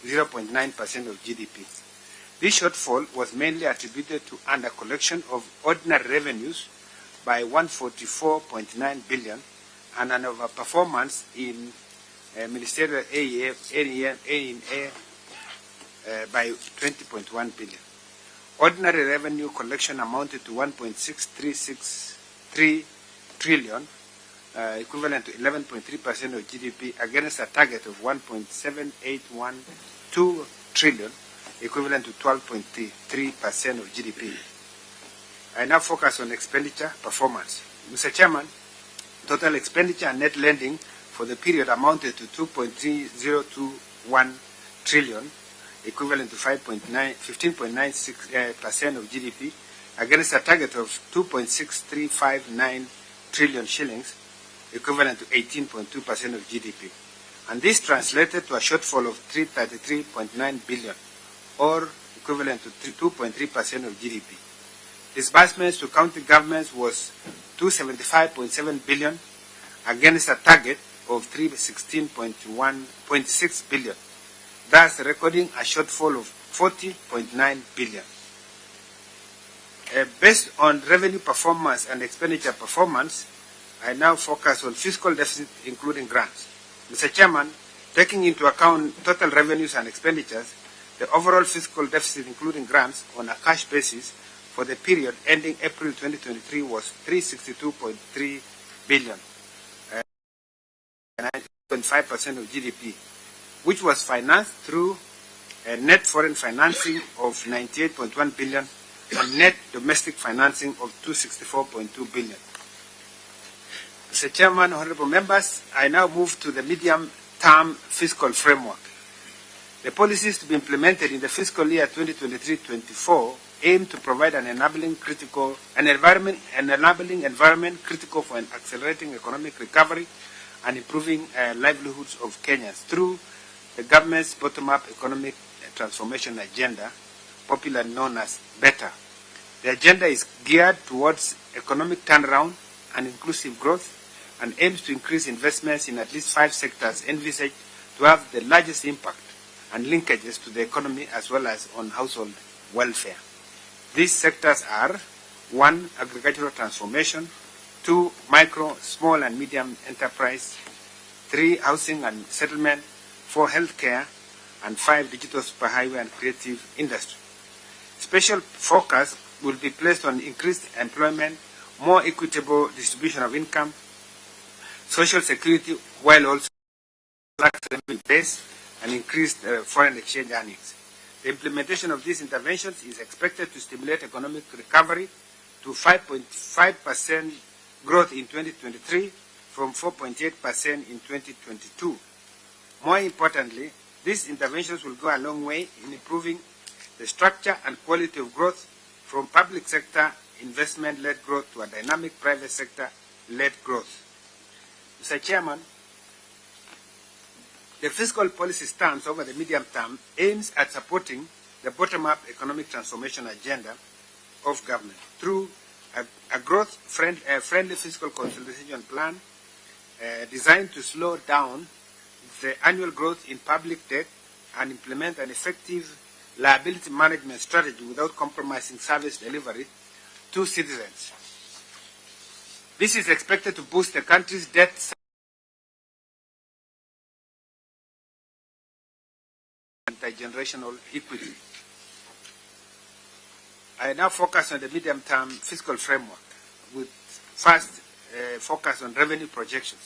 0.9% of GDP. This shortfall was mainly attributed to under-collection of ordinary revenues by 144.9 billion and an overperformance in ministerial AEA by 20.1 billion. Ordinary revenue collection amounted to 1.6363 trillion, equivalent to 11.3% of GDP, against a target of 1.7812 trillion, equivalent to 12.3% of GDP. I now focus on expenditure performance. Mr. Chairman, total expenditure and net lending for the period amounted to 2.3021 trillion, equivalent to 15.96% of GDP, against a target of 2.6359 trillion shillings, equivalent to 18.2% of GDP. And this translated to a shortfall of 333.9 billion, or equivalent to 2.3% of GDP. Disbursements to county governments was 275.7 billion, against a target of 316.6 billion, thus recording a shortfall of 40.9 billion. Based on revenue performance and expenditure performance, I now focus on fiscal deficit, including grants. Mr. Chairman, taking into account total revenues and expenditures, the overall fiscal deficit, including grants, on a cash basis for the period ending April 2023 was 362.3 billion, 9.5% of GDP, which was financed through a net foreign financing of 98.1 billion and net domestic financing of 264.2 billion. Mr. Chairman, honorable members, I now move to the medium-term fiscal framework. The policies to be implemented in the fiscal year 2023-24 aim to provide an enabling environment critical for an accelerating economic recovery and improving livelihoods of Kenyans through the government's bottom-up economic transformation agenda, popularly known as BETTER. The agenda is geared towards economic turnaround and inclusive growth and aims to increase investments in at least 5 sectors envisaged to have the largest impact and linkages to the economy as well as on household welfare. These sectors are 1. Agricultural transformation, 2. Micro, small and medium enterprise, 3. Housing and settlement, 4. Healthcare, and 5. Digital superhighway and creative industry. Special focus will be placed on increased employment, more equitable distribution of income, social security, while also revenue base and increased foreign exchange earnings. The implementation of these interventions is expected to stimulate economic recovery to 5.5% growth in 2023 from 4.8% in 2022. More importantly, these interventions will go a long way in improving the structure and quality of growth from public sector investment-led growth to a dynamic private sector-led growth. Mr. Chairman, the fiscal policy stance over the medium term aims at supporting the bottom-up economic transformation agenda of government through a growth-friendly fiscal consolidation plan designed to slow down the annual growth in public debt and implement an effective liability management strategy without compromising service delivery to citizens. This is expected to boost the country's debt and intergenerational equity. I now focus on the medium-term fiscal framework with first focus on revenue projections.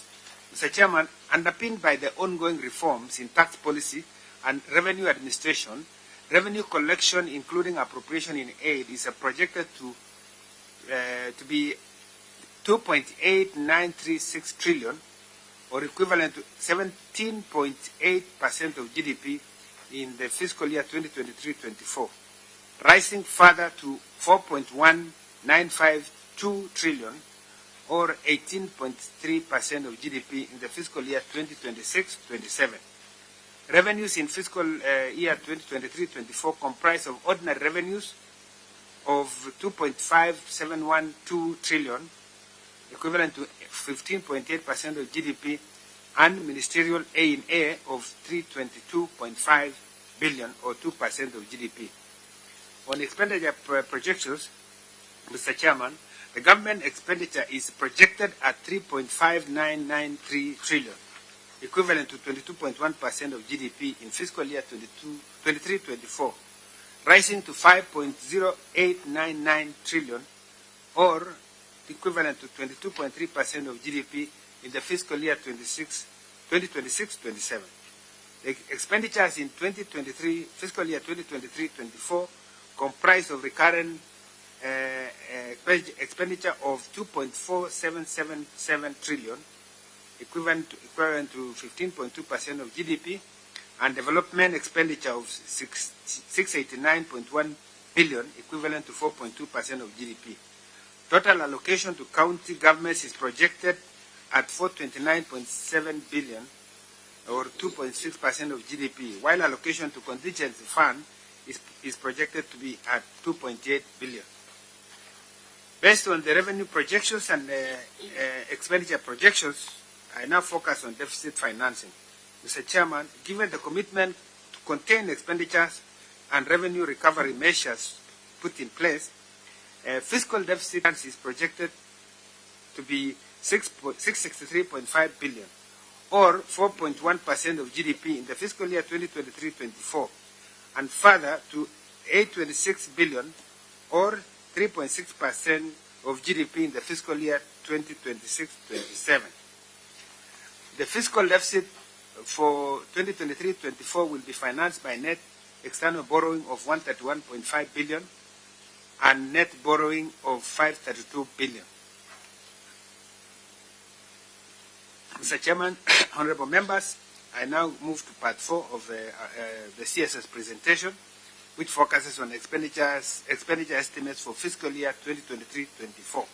Mr. Chairman, underpinned by the ongoing reforms in tax policy and revenue administration, revenue collection, including appropriation in aid, is projected to be 2.8936 trillion, or equivalent to 17.8% of GDP in the fiscal year 2023-24, rising further to 4.1952 trillion, or 18.3% of GDP in the fiscal year 2026-27. Revenues in fiscal year 2023-24 comprise of ordinary revenues of 2.5712 trillion, equivalent to 15.8% of GDP, and ministerial A&A of 322.5 billion, or 2% of GDP. On expenditure projections, Mr. Chairman, the government expenditure is projected at 3.5993 trillion, equivalent to 22.1% of GDP in fiscal year 23-24, rising to 5.0899 trillion, or equivalent to 22.3% of GDP in the fiscal year 2026-27. The expenditures in fiscal year 2023-24 comprise of recurrent expenditure of 2.4777 trillion, equivalent to 15.2% of GDP, and development expenditure of 689.1 billion, equivalent to 4.2% of GDP. Total allocation to county governments is projected at 429.7 billion, or 2.6% of GDP, while allocation to contingency fund is projected to be at 2.8 billion. Based on the revenue projections and expenditure projections, I now focus on deficit financing. Mr. Chairman, given the commitment to contain expenditures and revenue recovery measures put in place, fiscal deficit is projected to be 663.5 billion, or 4.1% of GDP in the fiscal year 2023-24, and further to 826 billion, or 3.6% of GDP in the fiscal year 2026-27. The fiscal deficit for 2023-24 will be financed by net external borrowing of 131.5 billion and net borrowing of 532 billion. Mr. Chairman, honorable members, I now move to part 4 of the CSS presentation, which focuses on expenditure estimates for fiscal year 2023-24.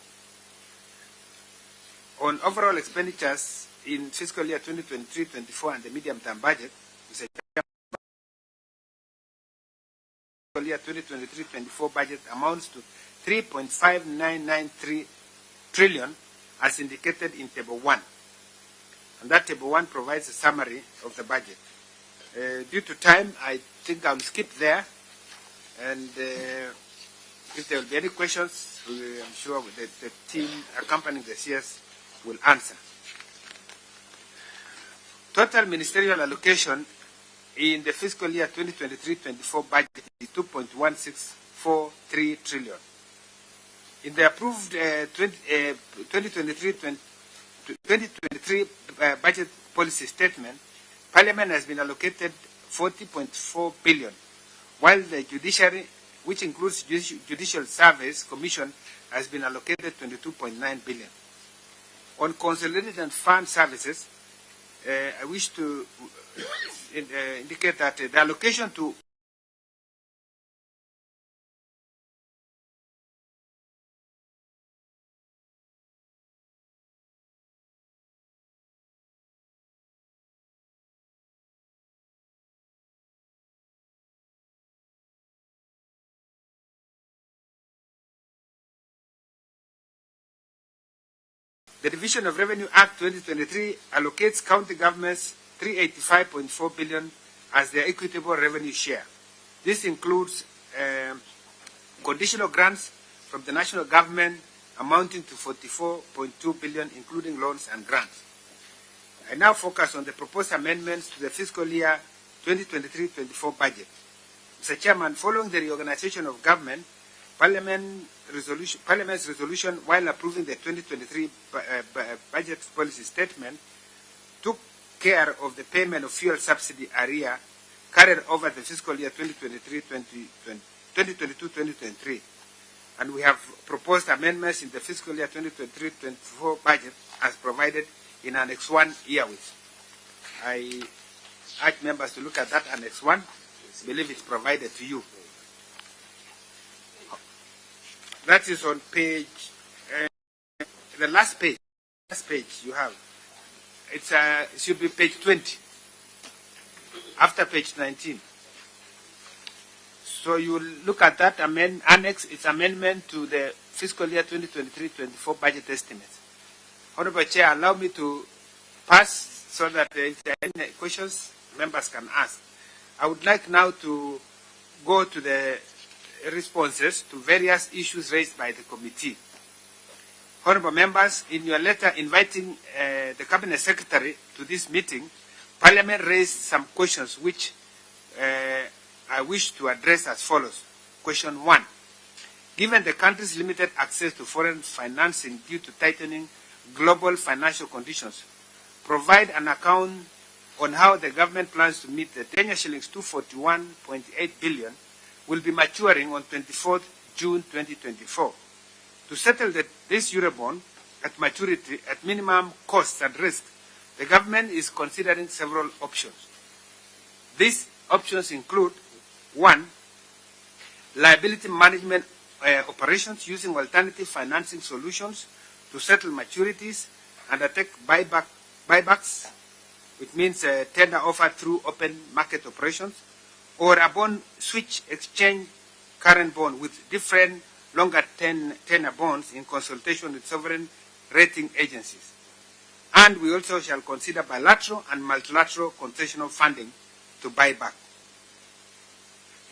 On overall expenditures in fiscal year 2023-24 and the medium-term budget, Mr. Chairman, fiscal year 2023-24 budget amounts to 3.5993 trillion as indicated in Table 1. And that Table 1 provides a summary of the budget. Due to time, I think I'll skip there. And if there will be any questions, I'm sure the team accompanying the CS will answer. Total ministerial allocation in the fiscal year 2023-24 budget is 2.1643 trillion. In the approved 2023 budget policy statement, Parliament has been allocated 40.4 billion, while the judiciary, which includes Judicial Service Commission, has been allocated 22.9 billion. On consolidated fund services, I wish to indicate that the allocation to the Division of Revenue Act 2023 allocates county governments 385.4 billion as their equitable revenue share. This includes conditional grants from the national government amounting to 44.2 billion, including loans and grants. I now focus on the proposed amendments to the fiscal year 2023-24 budget. Mr. Chairman, following the reorganization of government, Parliament's resolution, while approving the 2023 budget policy statement, took care of the payment of fuel subsidy arrear carried over the fiscal year 2022-2023. And we have proposed amendments in the fiscal year 2023-24 budget as provided in Annex 1 herewith. I urge members to look at that Annex 1. I believe it's provided to you. That is on page, the last page you have. It should be page 20, after page 19. So you look at that annex, it's amendment to the fiscal year 2023-24 budget estimates. Honorable Chair, allow me to pass so that if there are any questions, members can ask. I would like now to go to the responses to various issues raised by the committee. Honourable members, in your letter inviting the Cabinet Secretary to this meeting, Parliament raised some questions which I wish to address as follows. Question 1. Given the country's limited access to foreign financing due to tightening global financial conditions, provide an account on how the government plans to meet the Kenya shillings 241.8 billion will be maturing on 24th June 2024. To settle this Eurobond at maturity at minimum costs and risk, the government is considering several options. These options include 1. Liability management operations using alternative financing solutions to settle maturities, undertake buybacks, which means tender offer through open market operations, or a bond switch exchange current bond with different longer tenor bonds in consultation with sovereign rating agencies. And we also shall consider bilateral and multilateral concessional funding to buy back.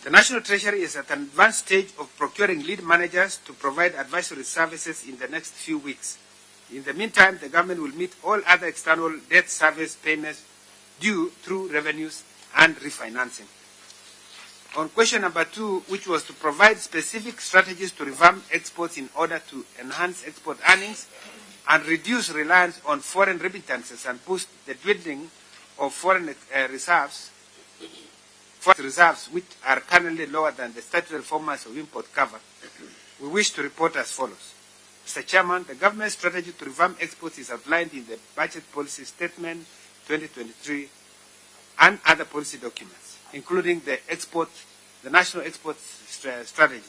The National Treasury is at an advanced stage of procuring lead managers to provide advisory services in the next few weeks. In the meantime, the government will meet all other external debt service payments due through revenues and refinancing. On question number 2, which was to provide specific strategies to revamp exports in order to enhance export earnings and reduce reliance on foreign remittances and boost the dwindling of foreign reserves, which are currently lower than the statutory 4 months of import cover, we wish to report as follows. Mr. Chairman, the government's strategy to revamp exports is outlined in the Budget Policy Statement 2023 and other policy documents, including the National Export Strategy.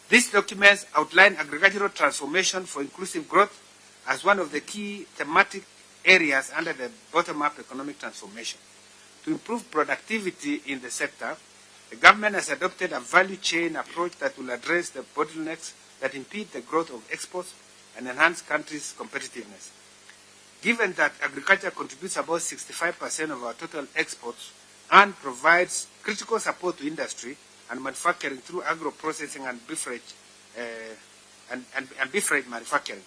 These documents outline agricultural transformation for inclusive growth as one of the key thematic areas under the bottom-up economic transformation. To improve productivity in the sector, the government has adopted a value chain approach that will address the bottlenecks that impede the growth of exports and enhance countries' competitiveness. Given that agriculture contributes about 65% of our total exports and provides critical support to industry and manufacturing through agro-processing and beef rate manufacturing.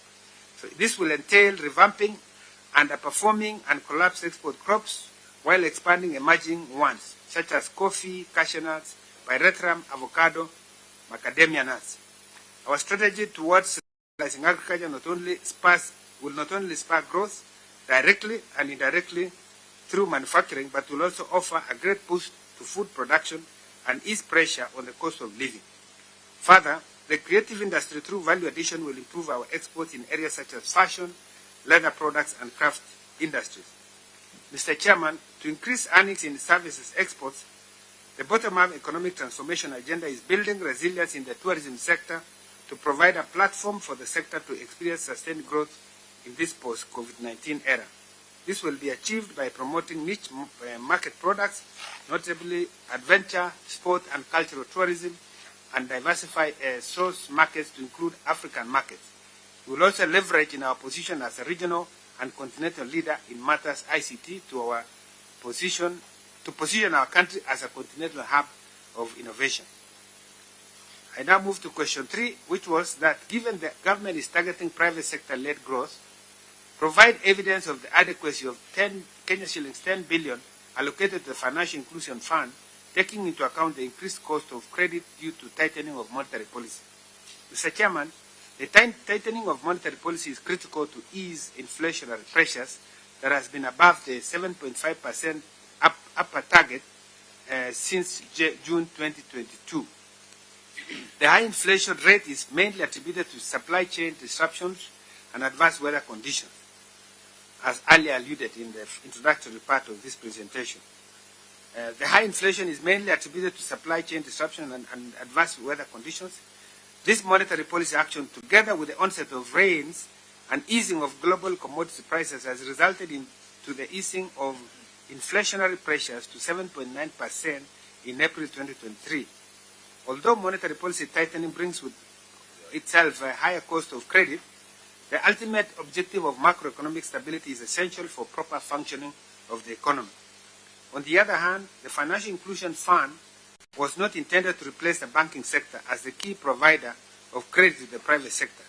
So this will entail revamping underperforming and collapsed export crops while expanding emerging ones, such as coffee, cashew nuts, pyrethrum, avocado, macadamia nuts. Our strategy towards socializing agriculture will not only spur growth directly and indirectly through manufacturing, but will also offer a great boost to food production and ease pressure on the cost of living. Further, the creative industry through value addition will improve our exports in areas such as fashion, leather products, and craft industries. Mr. Chairman, to increase earnings in services exports, the bottom-up economic transformation agenda is building resilience in the tourism sector to provide a platform for the sector to experience sustained growth in this post-COVID-19 era. This will be achieved by promoting niche market products, notably adventure, sport, and cultural tourism, and diversify source markets to include African markets. We will also leverage in our position as a regional and continental leader in matters ICT to position our country as a continental hub of innovation. I now move to question 3, which was that given the government is targeting private sector-led growth, provide evidence of the adequacy of Kenya shillings 10 billion allocated to the Financial Inclusion Fund, taking into account the increased cost of credit due to tightening of monetary policy. Mr. Chairman, the tightening of monetary policy is critical to ease inflationary pressures that has been above the 7.5% upper target since June 2022. The high inflation rate is mainly attributed to supply chain disruptions and adverse weather conditions, as earlier alluded in the introductory part of this presentation. The high inflation is mainly attributed to supply chain disruption and adverse weather conditions. This monetary policy action, together with the onset of rains and easing of global commodity prices, has resulted into the easing of inflationary pressures to 7.9% in April 2023. Although monetary policy tightening brings with itself a higher cost of credit, the ultimate objective of macroeconomic stability is essential for proper functioning of the economy. On the other hand, the Financial Inclusion Fund was not intended to replace the banking sector as the key provider of credit to the private sector.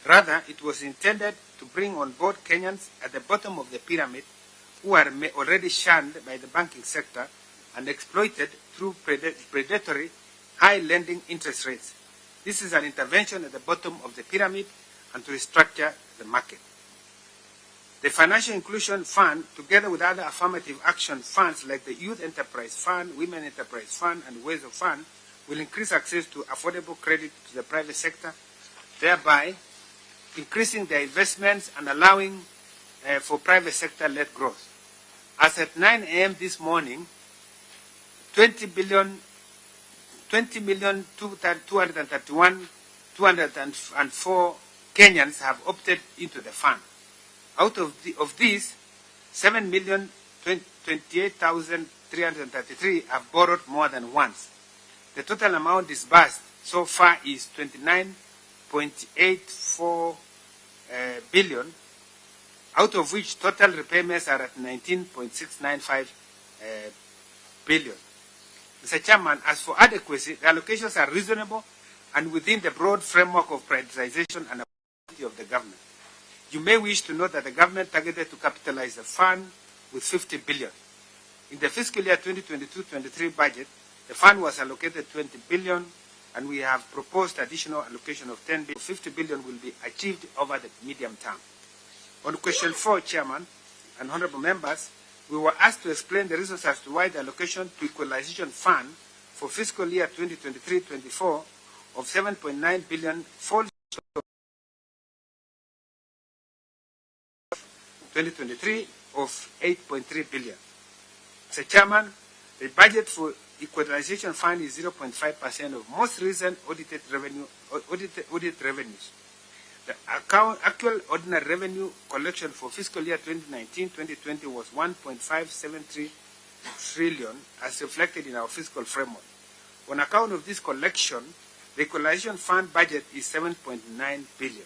Rather, it was intended to bring on board Kenyans at the bottom of the pyramid who are already shunned by the banking sector and exploited through predatory high lending interest rates. This is an intervention at the bottom of the pyramid and to restructure the market. The Financial Inclusion Fund, together with other affirmative action funds like the Youth Enterprise Fund, Women Enterprise Fund, and Ways of Fund, will increase access to affordable credit to the private sector, thereby increasing their investments and allowing for private sector-led growth. As at 9 a.m. this morning, 20,231,204 Kenyans have opted into the fund. Out of these, 7,028,333 have borrowed more than once. The total amount disbursed so far is 29.84 billion, out of which total repayments are at 19.695 billion. Mr. Chairman, as for adequacy, the allocations are reasonable and within the broad framework of prioritization and accountability of the government. You may wish to note that the government targeted to capitalize the fund with 50 billion. In the fiscal year 2022-23 budget, the fund was allocated 20 billion, and we have proposed additional allocation of 10 billion. 50 billion will be achieved over the medium term. On question 4, Chairman and honorable members, we were asked to explain the reasons as to why the allocation to Equalization Fund for fiscal year 2023-24 of 7.9 billion falls 2023 of 8.3 billion. Mr. Chairman, the budget for Equalization Fund is 0.5% of most recent audited revenues. The actual ordinary revenue collection for fiscal year 2019-2020 was 1.573 trillion as reflected in our fiscal framework. On account of this collection, the Equalization Fund budget is 7.9 billion.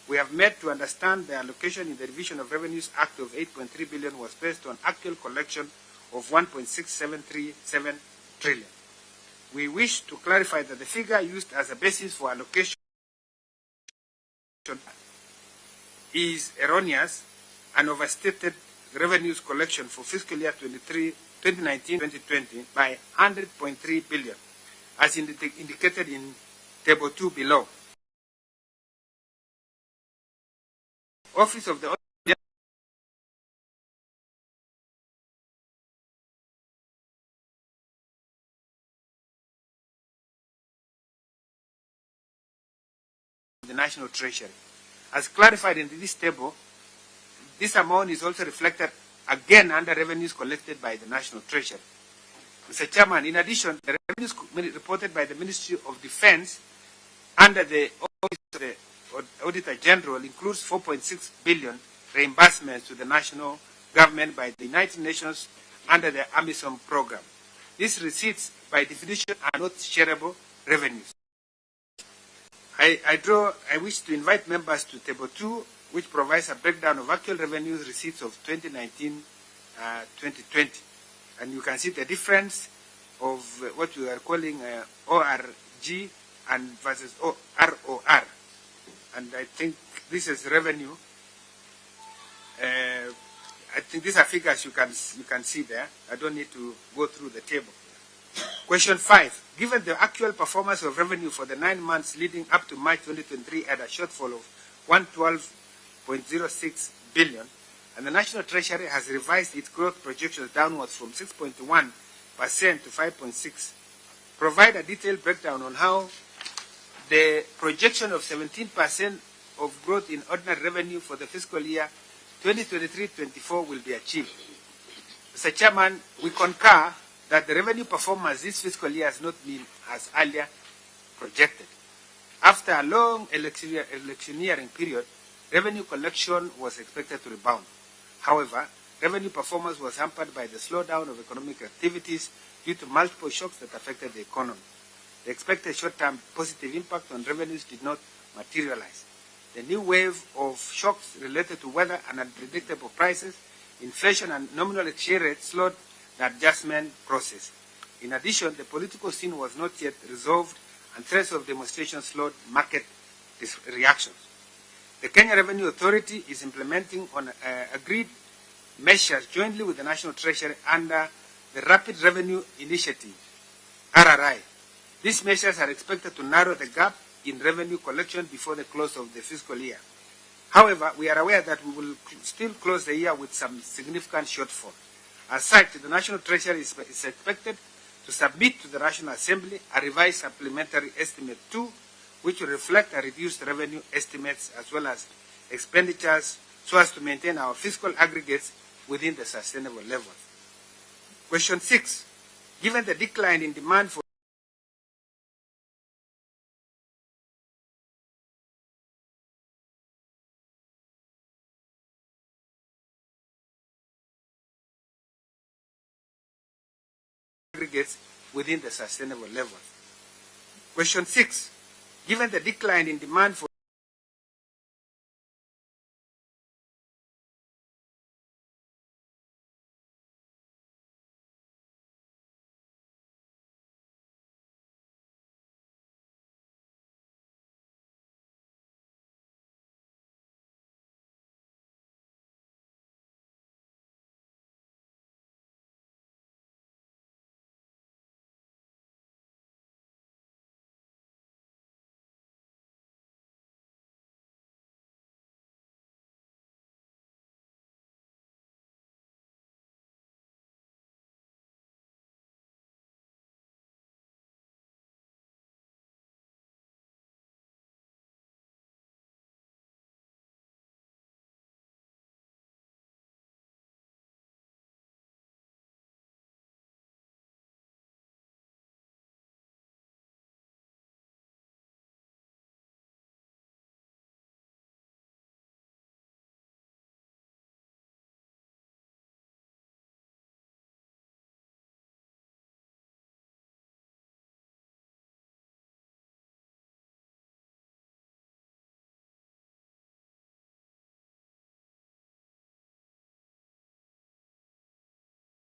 We have met to understand the allocation in the Division of Revenues Act of 8.3 billion was based on actual collection of 1.6737 trillion. We wish to clarify that the figure used as a basis for allocation is erroneous and overstated revenues collection for fiscal year 2019-2020 by 100.3 billion, as indicated in Table 2 below. Office of the National Treasury. As clarified in this table, this amount is also reflected again under revenues collected by the National Treasury. Mr. Chairman, in addition, the revenues reported by the Ministry of Defense under the Office of the Auditor General includes 4.6 billion reimbursements to the national government by the United Nations under the AMISOM program. These receipts, by definition, are not shareable revenues. I wish to invite members to Table 2, which provides a breakdown of actual revenues receipts of 2019-2020. And you can see the difference of what we are calling ORG and versus ROR. And I think this is revenue. I think these are figures you can see there. I don't need to go through the table. Question 5. Given the actual performance of revenue for the 9 months leading up to March 2023 at a shortfall of 112.06 billion, and the National Treasury has revised its growth projections downwards from 6.1% to 5.6%, provide a detailed breakdown on how the projection of 17% of growth in ordinary revenue for the fiscal year 2023-24 will be achieved. Mr. Chairman, we concur that the revenue performance this fiscal year has not been as earlier projected. After a long electioneering period, revenue collection was expected to rebound. However, revenue performance was hampered by the slowdown of economic activities due to multiple shocks that affected the economy. The expected short-term positive impact on revenues did not materialize. The new wave of shocks related to weather and unpredictable prices, inflation and nominal exchange rate slowed the adjustment process. In addition, the political scene was not yet resolved, and threats of demonstration slowed market reactions. The Kenya Revenue Authority is implementing agreed measures jointly with the National Treasury under the Rapid Revenue Initiative, RRI. These measures are expected to narrow the gap in revenue collection before the close of the fiscal year. However, we are aware that we will still close the year with some significant shortfall. As such, the National Treasury is expected to submit to the National Assembly a revised supplementary estimate 2, which will reflect a reduced revenue estimates as well as expenditures so as to maintain our fiscal aggregates within the sustainable levels. Question 6. Given the decline in demand for aggregates within the sustainable levels. Question 6. Given the decline in demand for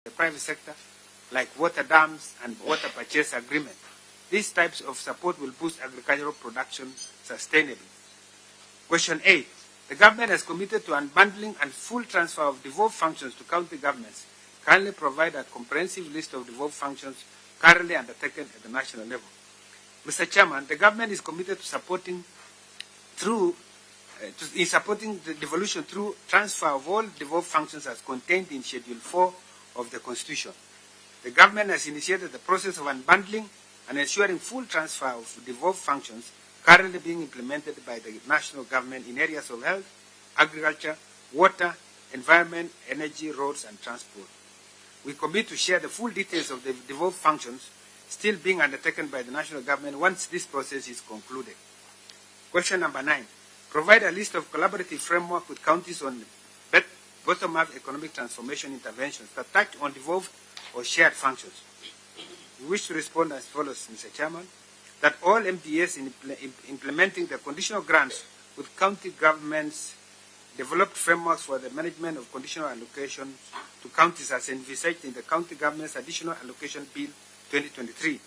the private sector, like water dams and water purchase agreement. These types of support will boost agricultural production sustainably. Question 8. The government has committed to unbundling and full transfer of devolved functions to county governments. Currently provide a comprehensive list of devolved functions currently undertaken at the national level. Mr. Chairman, the government is committed to supporting the devolution through transfer of all devolved functions as contained in Schedule 4 of the Constitution. The government has initiated the process of unbundling and ensuring full transfer of devolved functions currently being implemented by the national government in areas of health, agriculture, water, environment, energy, roads, and transport. We commit to share the full details of the devolved functions still being undertaken by the national government once this process is concluded. Question number 9. Provide a list of collaborative framework with counties on bottom-up economic transformation interventions that touch on devolved or shared functions. We wish to respond as follows, Mr. Chairman, that all MDAs in implementing the conditional grants with county governments developed frameworks for the management of conditional allocation to counties as envisaged in the County Government's Additional Allocation Bill 2023.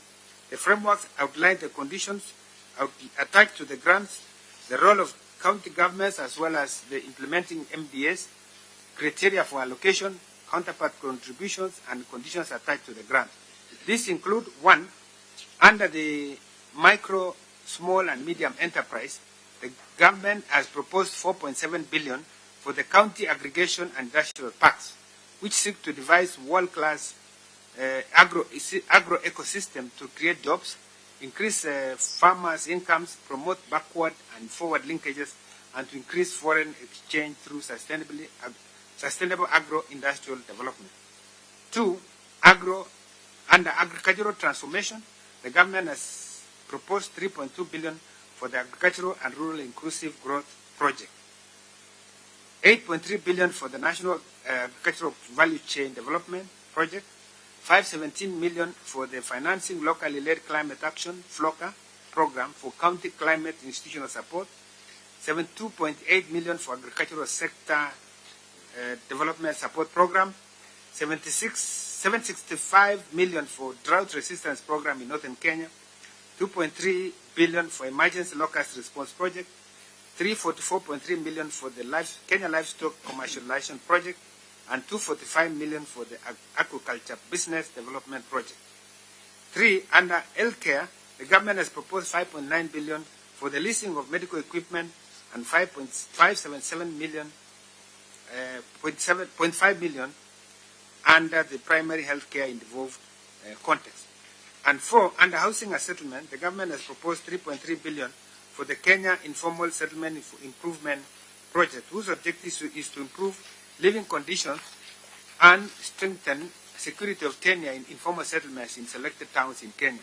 The frameworks outline the conditions attached to the grants, the role of county governments as well as the implementing MDAs, criteria for allocation, counterpart contributions, and conditions attached to the grant. These include 1. Under the micro, small, and medium enterprise, the government has proposed 4.7 billion for the county aggregation and industrial parks, which seek to devise world-class agro ecosystem to create jobs, increase farmers' incomes, promote backward and forward linkages, and to increase foreign exchange through sustainable agro-industrial development. 2. Under agricultural transformation, the government has proposed 3.2 billion for the agricultural and rural inclusive growth project, 8.3 billion for the national agricultural value chain development project, 517 million for the financing locally led climate action FLOCA program for county climate institutional support, 72.8 million for agricultural sector development support program, 76 765 million for drought resistance program in northern Kenya, 2.3 billion for emergency locust response project, 344.3 million for the Kenya livestock commercialization project, and 245 million for the aquaculture business development project. 3, under healthcare, the government has proposed 5.9 billion for the leasing of medical equipment and 5.577 million, 0.5 million under the primary healthcare involved context. And 4, under housing and settlement, the government has proposed 3.3 billion for the Kenya Informal Settlement Improvement Project, whose objective is to improve living conditions and strengthen security of tenure in informal settlements in selected towns in Kenya.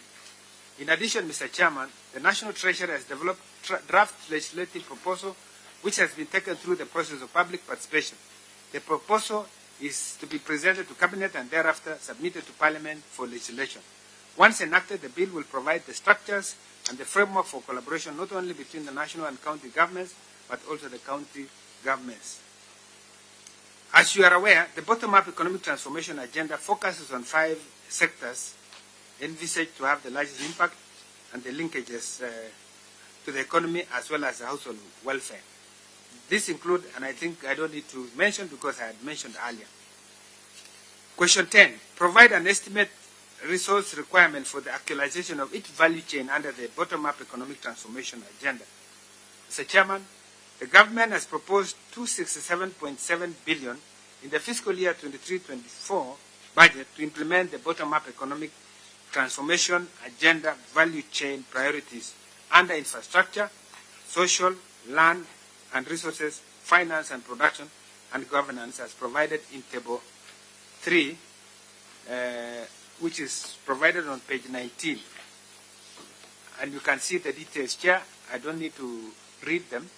In addition, Mr. Chairman, the National Treasury has developed draft legislative proposal which has been taken through the process of public participation. The proposal is to be presented to Cabinet and thereafter submitted to Parliament for legislation. Once enacted, the bill will provide the structures and the framework for collaboration not only between the national and county governments, but also the county governments. As you are aware, the bottom-up economic transformation agenda focuses on 5 sectors envisaged to have the largest impact and the linkages to the economy as well as the household welfare. This include, and I think I don't need to mention because I had mentioned earlier. Question 10, provide an estimate resource requirement for the actualization of each value chain under the bottom-up economic transformation agenda. Mr. Chairman, the government has proposed 267.7 billion in the fiscal year 23-24 budget to implement the bottom-up economic transformation agenda value chain priorities under infrastructure, social, land and resources, finance and production, and governance as provided in Table 3, which is provided on page 19. And you can see the details, Chair. I don't need to read them.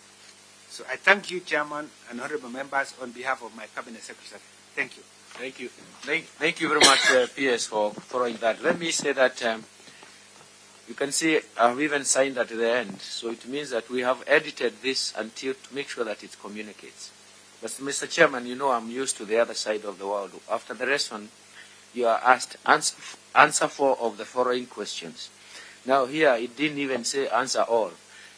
So I thank you, Chairman and honorable members, on behalf of my Cabinet Secretary. Thank you. Thank you. Thank you very much, PS, for following that. Let me say that you can see I've even signed at the end. So it means that we have edited this until to make sure that it communicates. But, Mr. Chairman, you know I'm used to the other side of the world. After the rest one, you are asked answer 4 of the following questions. Now here, it didn't even say answer all.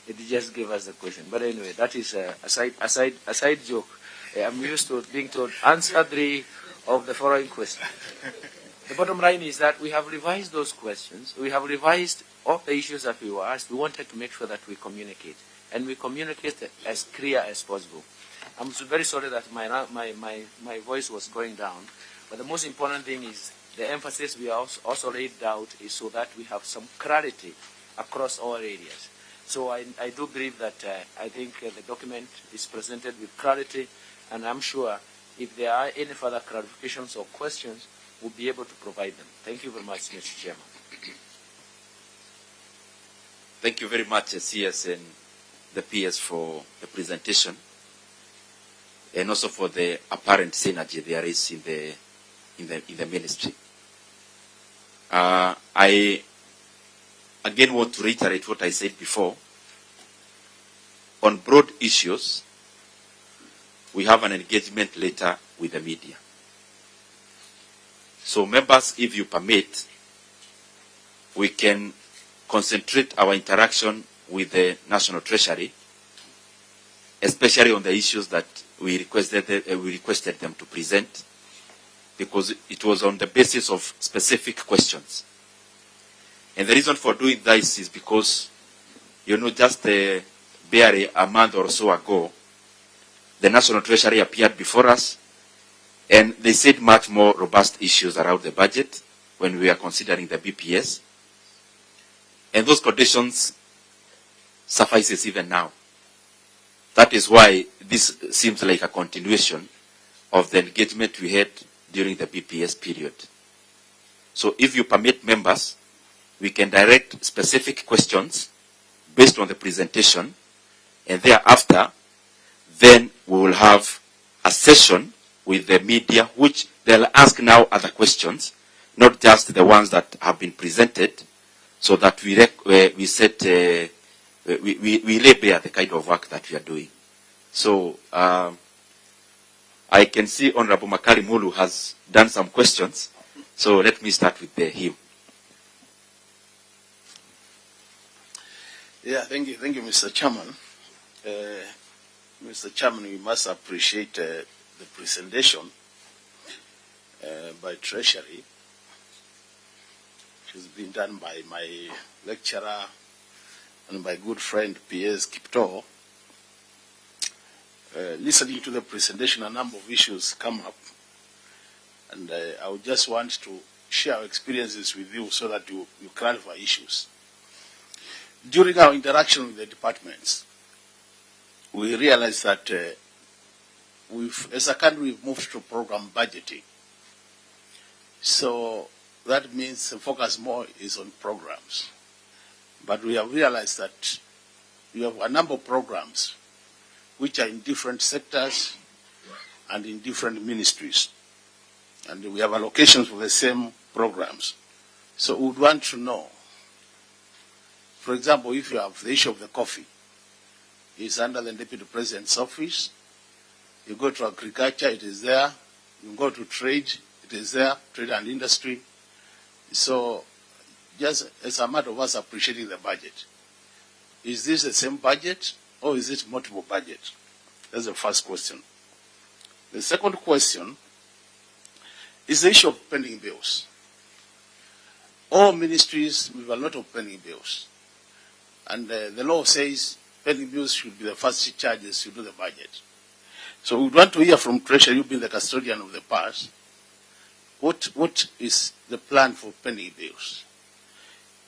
It just gave us the question. But anyway, that is a side joke. I'm used to being told answer 3 of the following questions. The bottom line is that we have revised those questions. We have revised all the issues that we were asked. We wanted to make sure that we communicate. And we communicate as clear as possible. I'm very sorry that my voice was going down. But the most important thing is the emphasis we also laid out is so that we have some clarity across all areas. So I do believe that I think the document is presented with clarity, and I'm sure if there are any further clarifications or questions, we'll be able to provide them. Thank you very much, Mr. Chairman. Thank you very much, CS and the PS, for the presentation, and also for the apparent synergy there is in the ministry. I again want to reiterate what I said before. On broad issues, we have an engagement letter with the media. So members, if you permit, we can concentrate our interaction with the National Treasury, especially on the issues that we requested them to present, because it was on the basis of specific questions. And the reason for doing this is because, you know, just barely a month or so ago, the National Treasury appeared before us, and they said much more robust issues around the budget when we are considering the BPS. And those conditions suffices even now. That is why this seems like a continuation of the engagement we had during the BPS period. So if you permit members, we can direct specific questions based on the presentation, and thereafter, then we will have a session with the media, which they'll ask now other questions, not just the ones that have been presented, so that we lay bare the kind of work that we are doing. So I can see Honorable Makari Mulu has done some questions. So let me start with him. Yeah, thank you, Mr. Chairman. Mr. Chairman, we must appreciate the presentation by Treasury, which has been done by my lecturer and my good friend P.S. Kipto. Listening to the presentation, a number of issues come up, and I would just want to share our experiences with you so that you clarify issues. During our interaction with the departments, we realized that as a country, we've moved to program budgeting. So that means the focus more is on programs. But we have realized that we have a number of programs which are in different sectors and in different ministries. And we have allocations for the same programs. So we would want to know, for example, if you have the issue of the coffee, it's under the Deputy President's office. You go to agriculture, it is there. You go to trade, it is there, trade and industry. So just as a matter of us appreciating the budget, is this the same budget or is it multiple budget? That's the first question. The second question is the issue of pending bills. All ministries have a lot of pending bills. And the law says pending bills should be the first charges to do the budget. So we want to hear from Treasury, you being the custodian of the past, what is the plan for pending bills?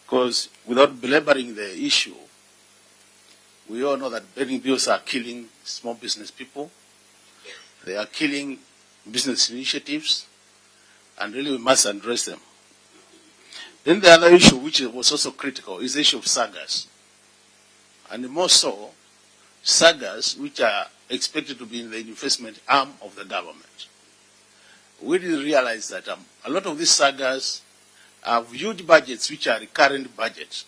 Because without belaboring the issue, we all know that pending bills are killing small business people. They are killing business initiatives, and really we must address them. Then the other issue, which was also critical, is the issue of sagas. And more so, sagas which are expected to be in the investment arm of the government. We didn't realize that a lot of these sagas have huge budgets which are recurrent budgets,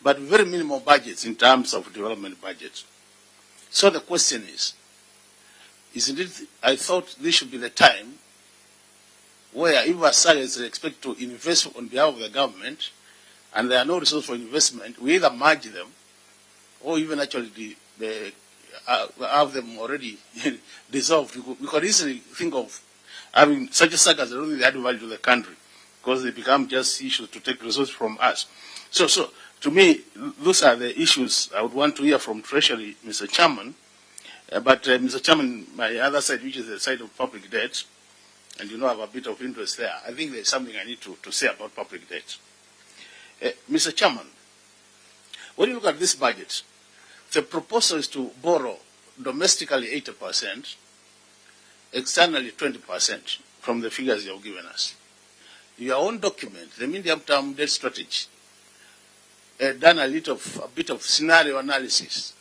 but very minimal budgets in terms of development budget. So the question is, isn't it, I thought this should be the time where if a saga is expected to invest on behalf of the government and there are no resources for investment, we either merge them or even actually have them already dissolved. We could easily think of having such a sagas that don't really add value to the country because they become just issues to take resources from us. So to me, those are the issues I would want to hear from Treasury, Mr. Chairman. But Mr. Chairman, my other side, which is the side of public debt, and you know I have a bit of interest there, I think there's something I need to say about public debt. Mr. Chairman, when you look at this budget, the proposal is to borrow domestically 80%, externally 20% from the figures you have given us. Your own document, the medium-term debt strategy, done a bit of scenario analysis.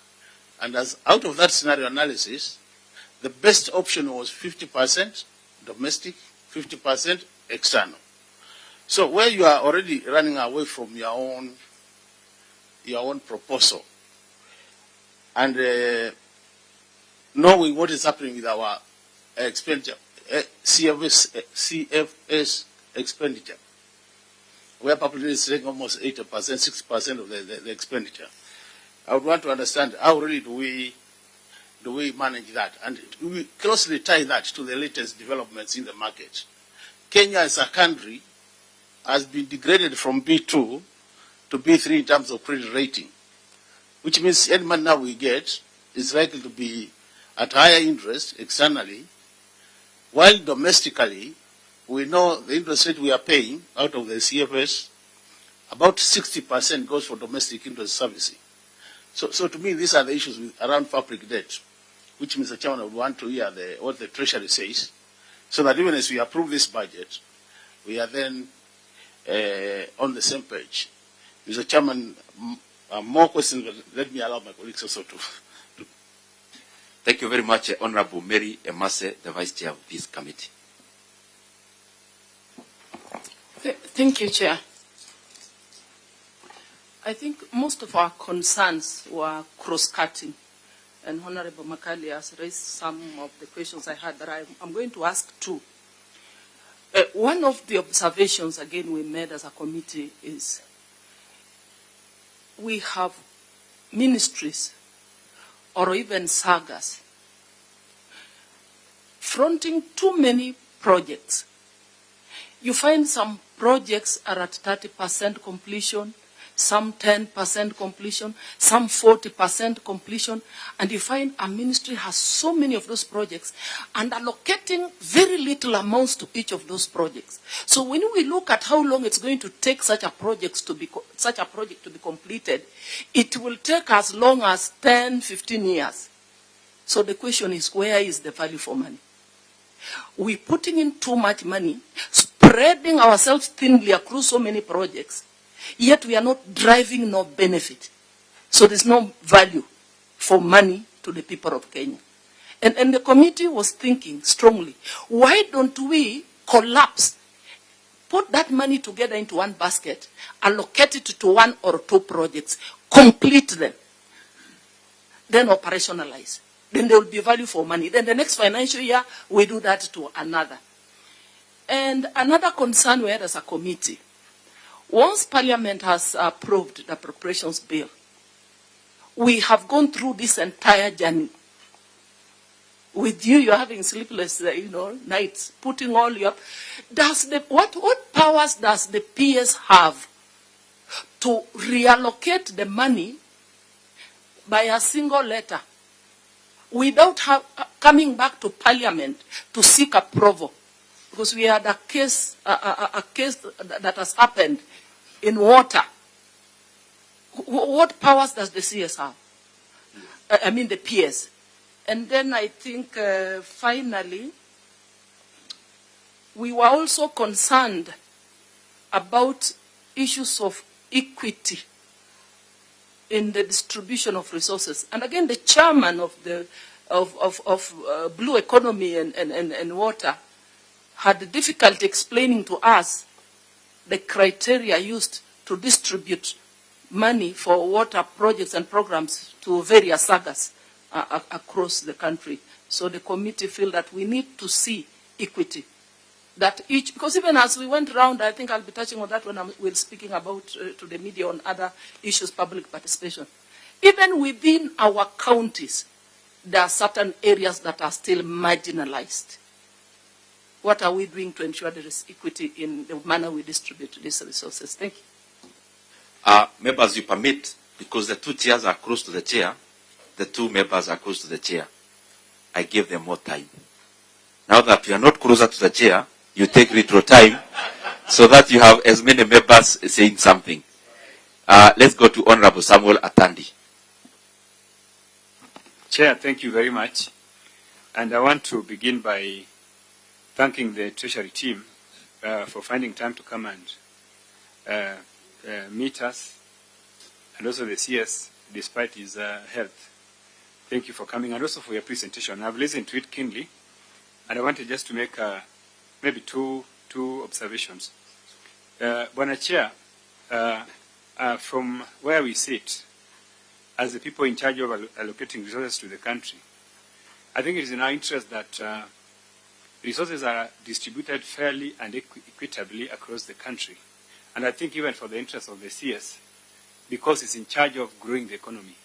And as out of that scenario analysis, the best option was 50% domestic, 50% external. So where you are already running away from your own proposal, and knowing what is happening with our expenditure, CFS expenditure, where population is taking almost 80%, 60% of the expenditure, I would want to understand how really do we manage that, and we closely tie that to the latest developments in the market. Kenya as a country has been degraded from B2 to B3 in terms of credit rating, which means any money now we get is likely to be at higher interest externally, while domestically we know the interest rate we are paying out of the CFS, about 60% goes for domestic interest servicing. So to me, these are the issues around public debt, which Mr. Chairman would want to hear what the Treasury says, so that even as we approve this budget, we are then on the same page. Mr. Chairman, more questions, but let me allow my colleagues also to. Thank you very much, Honorable Mary Emase, the Vice Chair of this committee. Thank you, Chair. I think most of our concerns were cross-cutting, and Honorable Makali has raised some of the questions I had that I'm going to ask too. One of the observations, again, we made as a committee is we have ministries or even sagas fronting too many projects. You find some projects are at 30% completion, some 10% completion, some 40% completion, and you find a ministry has so many of those projects and allocating very little amounts to each of those projects. So when we look at how long it's going to take such a project to be completed, it will take as long as 10, 15 years. So the question is, where is the value for money? We're putting in too much money, spreading ourselves thinly across so many projects, yet we are not driving no benefit. So there's no value for money to the people of Kenya. And the committee was thinking strongly, why don't we collapse, put that money together into one basket, allocate it to one or two projects, complete them, then operationalize. Then there will be value for money. Then the next financial year, we do that to another. And another concern we had as a committee, once Parliament has approved the Appropriations Bill, we have gone through this entire journey. With you, you're having sleepless, nights, putting all your... What powers does the PS have to reallocate the money by a single letter without coming back to Parliament to seek approval? Because we had a case that has happened in water. What powers does the CS have? I mean the PS. And then I think finally, we were also concerned about issues of equity in the distribution of resources. And again, the chairman of the Blue Economy and Water had difficulty explaining to us the criteria used to distribute money for water projects and programs to various sagas across the country. So the committee feel that we need to see equity. That each, because even as we went around, I think I'll be touching on that when we're speaking about to the media on other issues, public participation. Even within our counties, there are certain areas that are still marginalized. What are we doing to ensure there is equity in the manner we distribute these resources? Thank you. Members, you permit, because the two chairs are close to the chair, the two members are close to the chair. I give them more time. Now that you are not closer to the chair, you take little time so that you have as many members saying something. Let's go to Honorable Samuel Atandi. Chair, thank you very much. And I want to begin by thanking the Treasury team for finding time to come and meet us, and also the CS, despite his health. Thank you for coming, and also for your presentation. I've listened to it keenly, and I wanted just to make maybe two observations. Bwana Chair, from where we sit, as the people in charge of allocating resources to the country, I think it is in our interest that resources are distributed fairly and equitably across the country. And I think even for the interest of the CS, because it's in charge of growing the economy.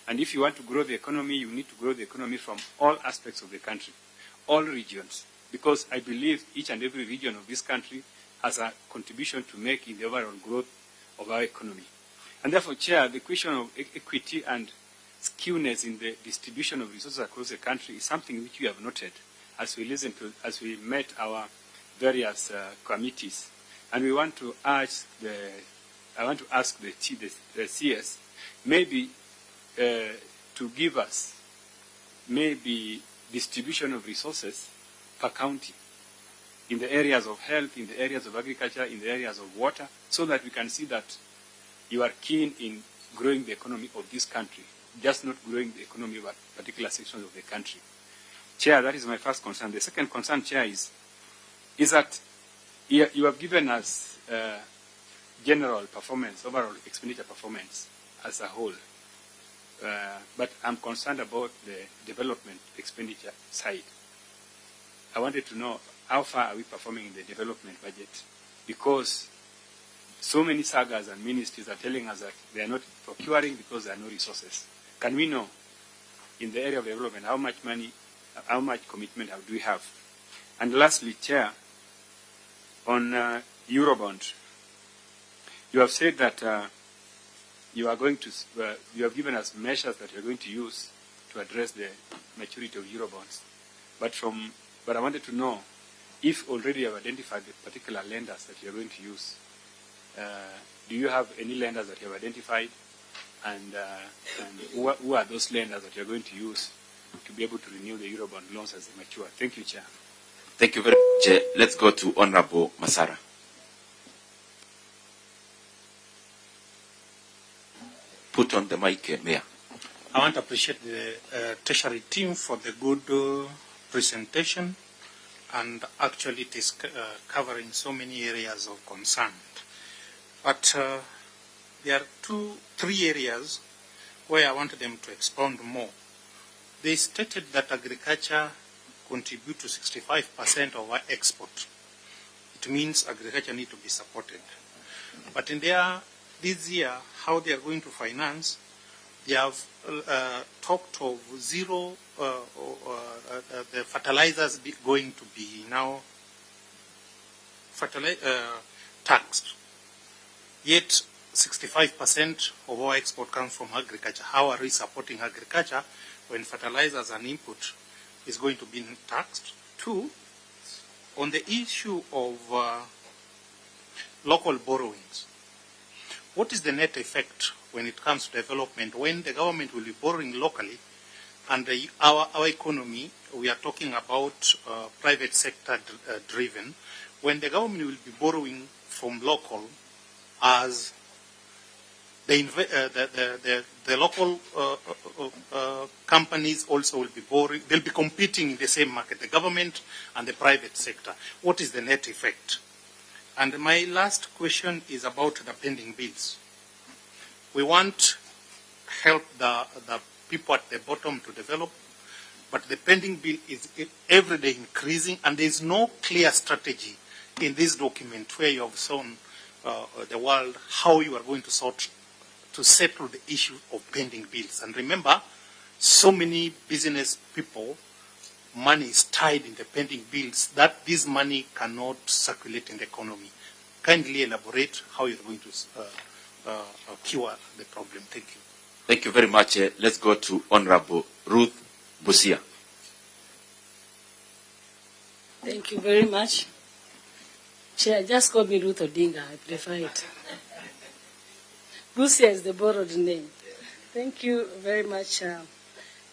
And if you want to grow the economy, you need to grow the economy from all aspects of the country, all regions. Because I believe each and every region of this country has a contribution to make in the overall growth of our economy. And therefore, Chair, the question of equity and skewness in the distribution of resources across the country is something which we have noted as we met our various committees. And we want to ask the CS maybe to give us maybe distribution of resources per county in the areas of health, in the areas of agriculture, in the areas of water, so that we can see that you are keen in growing the economy of this country, just not growing the economy of particular sections of the country. Chair, that is my first concern. The second concern, Chair, is that you have given us general performance, overall expenditure performance as a whole. But I'm concerned about the development expenditure side. I wanted to know how far are we performing in the development budget? Because so many sagas and ministries are telling us that they are not procuring because there are no resources. Can we know, in the area of development, how much money, how much commitment do we have? And lastly, Chair, on Eurobond, you have said that you are going to, you have given us measures that you are going to use to address the maturity of Eurobonds. But I wanted to know if already you have identified the particular lenders that you are going to use. Do you have any lenders that you have identified? And who are those lenders that you are going to use to be able to renew the Eurobond loans as they mature? Thank you, Chair. Thank you very much. Let's go to Honorable Masara. Put on the mic, Mayor. I want to appreciate the Treasury team for the good presentation, and actually it is covering so many areas of concern. But there are three areas where I want them to expound more. They stated that agriculture contributes to 65% of our export. It means agriculture needs to be supported. But in this year, how they are going to finance, they have talked of zero, the fertilizers going to be now taxed. Yet 65% of our export comes from agriculture. How are we supporting agriculture when fertilizers and input is going to be taxed? Two, on the issue of local borrowings, what is the net effect when it comes to development when the government will be borrowing locally and our economy, we are talking about private sector driven, when the government will be borrowing from local as the local companies also will be borrowing, they'll be competing in the same market, the government and the private sector. What is the net effect? And my last question is about the pending bills. We want help the people at the bottom to develop, but the pending bill is every day increasing, and there is no clear strategy in this document where you have shown the world how you are going to settle the issue of pending bills. And remember, so many business people, money is tied in the pending bills that this money cannot circulate in the economy. Kindly elaborate how you're going to cure the problem. Thank you. Thank you very much. Let's go to Honorable Ruth Busia. Thank you very much. Chair, just call me Ruth Odinga. I prefer it. Busia is the borrowed name. Thank you very much,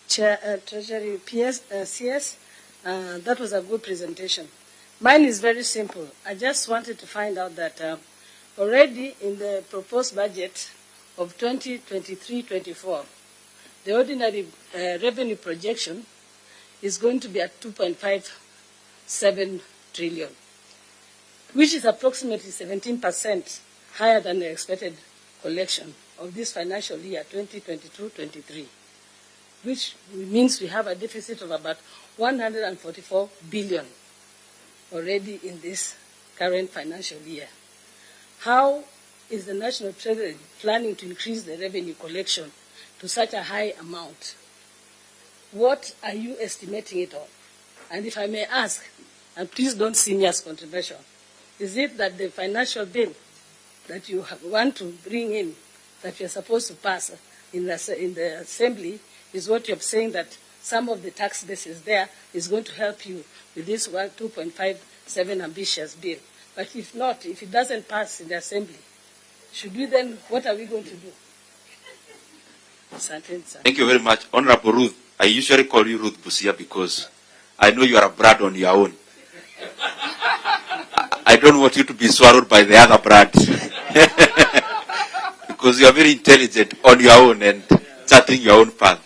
Chair, Treasury CS. That was a good presentation. Mine is very simple. I just wanted to find out that already in the proposed budget of 2023-24, the ordinary revenue projection is going to be at 2.57 trillion, which is approximately 17% higher than the expected collection of this financial year, 2022-23, which means we have a deficit of about 144 billion already in this current financial year. How is the National Treasury planning to increase the revenue collection to such a high amount? What are you estimating it on? And if I may ask, and please don't see me as controversial, is it that the financial bill that you want to bring in, that you're supposed to pass in the Assembly, is what you're saying that some of the tax bases there is going to help you with this 2.57 ambitious bill? But if not, if it doesn't pass in the Assembly, should we then, what are we going to do? Thank you very much. Honorable Ruth, I usually call you Ruth Busia because I know you are a brand on your own. I don't want you to be swallowed by the other brand. Because you are very intelligent on your own and charting your own path.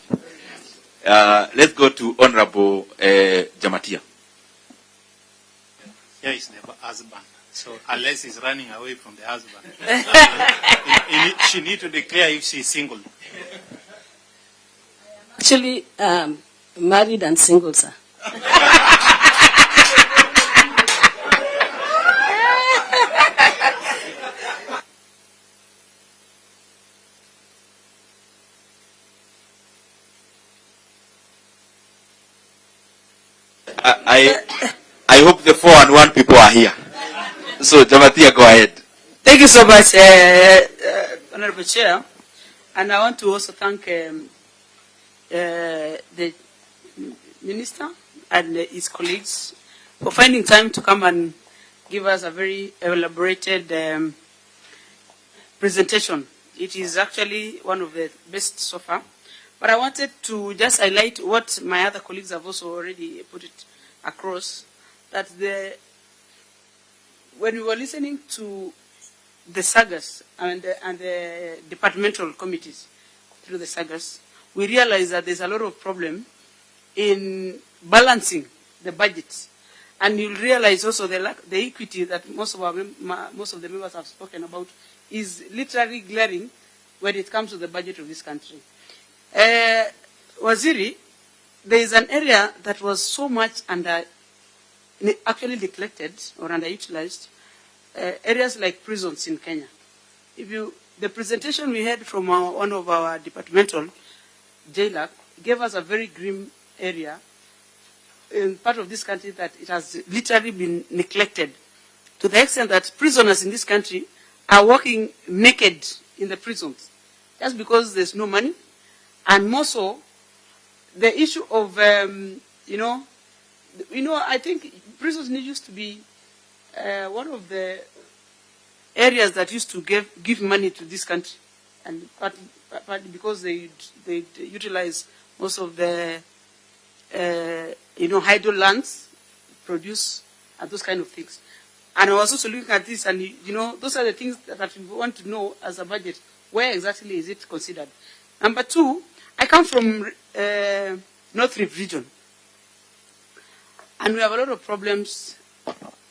Let's go to Honorable Jamatia. Here is the husband. So unless he's running away from the husband, she needs to declare if she's single. Actually, married and single, sir. I hope the 4-1 people are here. So, Jamatia, go ahead. Thank you so much, Honorable Chair. And I want to also thank the Minister and his colleagues for finding time to come and give us a very elaborated presentation. It is actually one of the best so far. But I wanted to just highlight what my other colleagues have also already put it across, that when we were listening to the sagas and the departmental committees through the sagas, we realized that there's a lot of problem in balancing the budget. And you'll realize also the equity that most of the members have spoken about is literally glaring when it comes to the budget of this country. Waziri, there is an area that was so much actually neglected or underutilized, areas like prisons in Kenya. The presentation we had from one of our departmental jailer gave us a very grim area in part of this country that it has literally been neglected to the extent that prisoners in this country are walking naked in the prisons just because there's no money. And more so, the issue of, I think prisons used to be one of the areas that used to give money to this country, and partly because they utilize most of the hydro lands, produce, and those kind of things. And I was also looking at this, and those are the things that we want to know as a budget. Where exactly is it considered? Number two, I come from North Rift region, and we have a lot of problems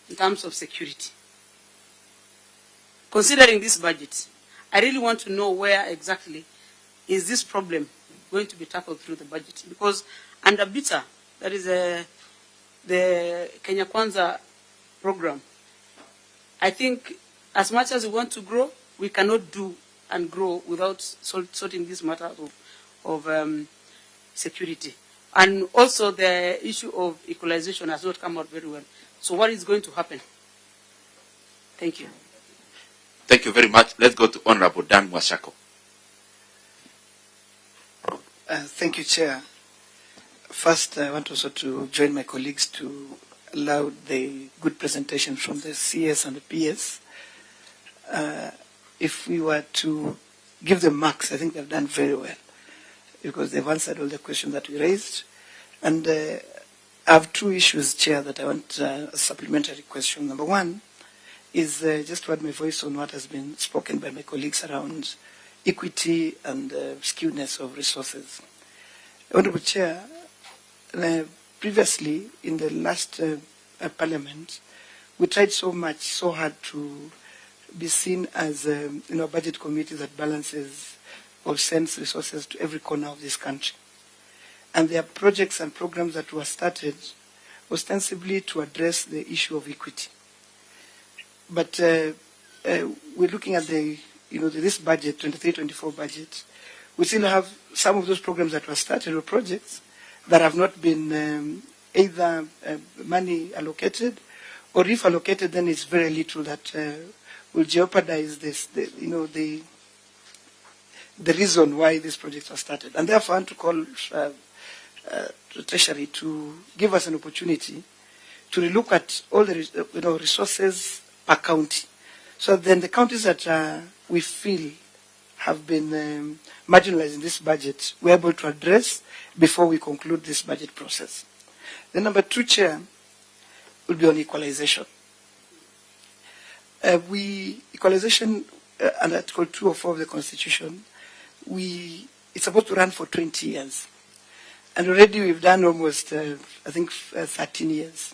in terms of security. Considering this budget, I really want to know where exactly is this problem going to be tackled through the budget. Because under BITA, that is the Kenya Kwanza program, I think as much as we want to grow, we cannot do and grow without sorting this matter of security. And also the issue of equalization has not come out very well. So what is going to happen? Thank you. Thank you very much. Let's go to Honorable Dan Mwashako. Thank you, Chair. First, I want also to join my colleagues to allow the good presentation from the CS and the PS. If we were to give them marks, I think they've done very well because they've answered all the questions that we raised. And I have two issues, Chair, that I want a supplementary question. Number one is just to add my voice on what has been spoken by my colleagues around equity and skewness of resources. Honorable Chair, previously in the last Parliament, we tried so hard to be seen as a budget committee that balances or sends resources to every corner of this country. And there are projects and programs that were started ostensibly to address the issue of equity. But we're looking at this budget, 23-24 budget. We still have some of those programs that were started or projects that have not been either money allocated, or if allocated, then it's very little that will jeopardize the reason why these projects were started. And therefore, I want to call the Treasury to give us an opportunity to relook at all the resources per county. So then the counties that we feel have been marginalized in this budget, we're able to address before we conclude this budget process. Then number two, Chair, will be on equalization. Equalization under Article 204 of the Constitution, it's supposed to run for 20 years. And already we've done almost, 13 years.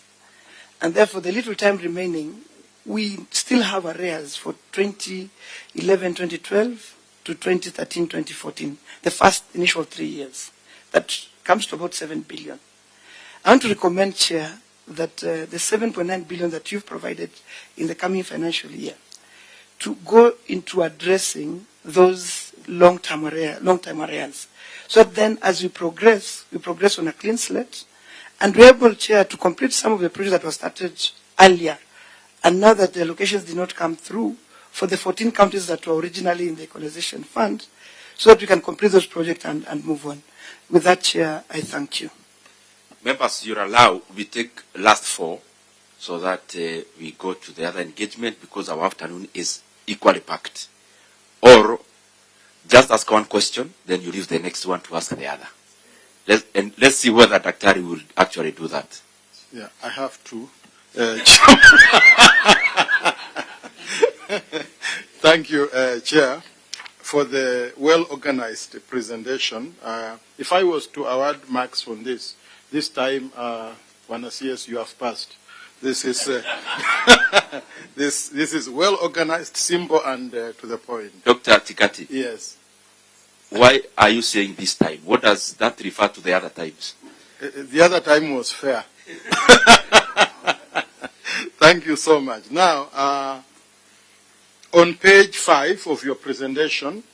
And therefore, the little time remaining, we still have arrears for 2011, 2012 to 2013, 2014, the first initial 3 years. That comes to about 7 billion. I want to recommend, Chair, that the 7.9 billion that you've provided in the coming financial year to go into addressing those long-term arrears. So then as we progress on a clean slate, And we're able, Chair, to complete some of the projects that were started earlier. And now that the allocations did not come through for the 14 counties that were originally in the equalization fund, so that we can complete those projects and move on. With that, Chair, I thank you. Members, you're allowed, we take last 4 so that we go to the other engagement because our afternoon is equally packed. Or just ask one question, then you leave the next one to ask the other. Let's see whether Dr. will actually do that. Yeah, I have to. Thank you, Chair, for the well-organized presentation. If I was to award marks on this time, CS, you have passed. This is this is well-organized, simple, and to the point. Dr. Tikati. Yes. Why are you saying this time? What does that refer to the other times? The other time was fair. Thank you so much. Now, on page 5 of your presentation,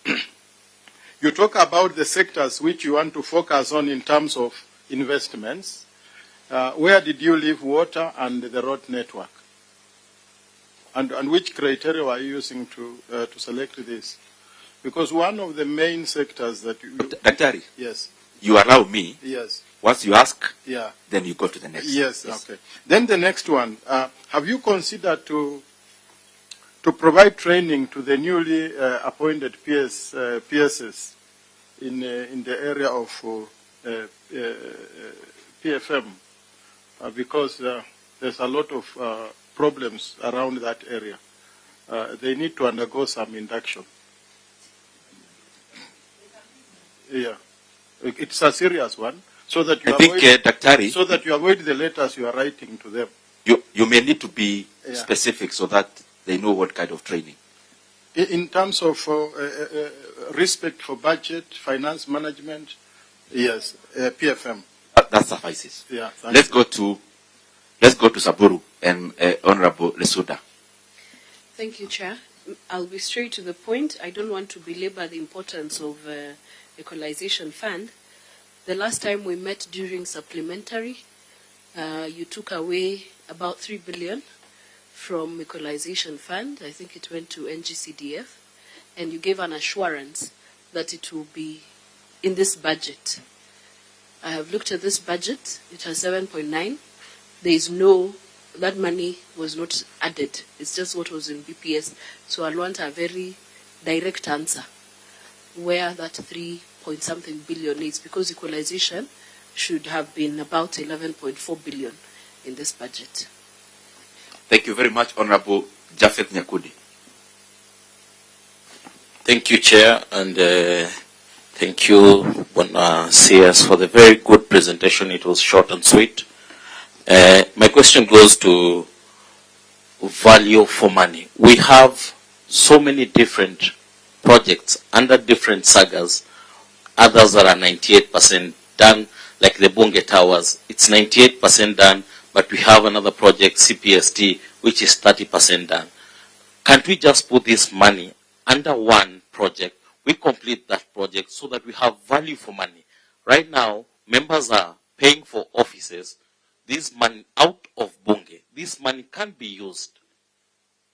you talk about the sectors which you want to focus on in terms of investments. Where did you leave water and the road network? And which criteria are you using to select this? Because one of the main sectors that you... Daktari, yes. You allow me. Yes. Once you ask, yeah, then you go to the next. Yes, okay. Then the next one, have you considered to provide training to the newly appointed PSs in the area of PFM? Because there's a lot of problems around that area. They need to undergo some induction. Yeah, it's a serious one, so that you Daktari, so that you avoid the letters you are writing to them. You may need to be specific so that they know what kind of training. In terms of respect for budget, finance management, yes, PFM. That suffices. Yeah. Let's go to Saburu and Honorable Lesuda. Thank you, Chair. I'll be straight to the point. I don't want to belabor the importance of equalization fund. The last time we met during supplementary, you took away about 3 billion from equalization fund. I think it went to NGCDF, and you gave an assurance that it will be in this budget. I have looked at this budget. It has 7.9. There is that money was not added. It's just what was in BPS. So I want a very direct answer where that 3-point-something billion is, because equalization should have been about 11.4 billion in this budget. Thank you very much, Honorable Jafet Nyakudi. Thank you, Chair, and thank you, CS, for the very good presentation. It was short and sweet. My question goes to value for money. We have so many different projects under different sagas, others that are 98% done, like the Bunge Towers. It's 98% done, but we have another project, CPST, which is 30% done. Can't we just put this money under one project? We complete that project so that we have value for money. Right now, members are paying for offices. This money out of Bunge, this money can be used.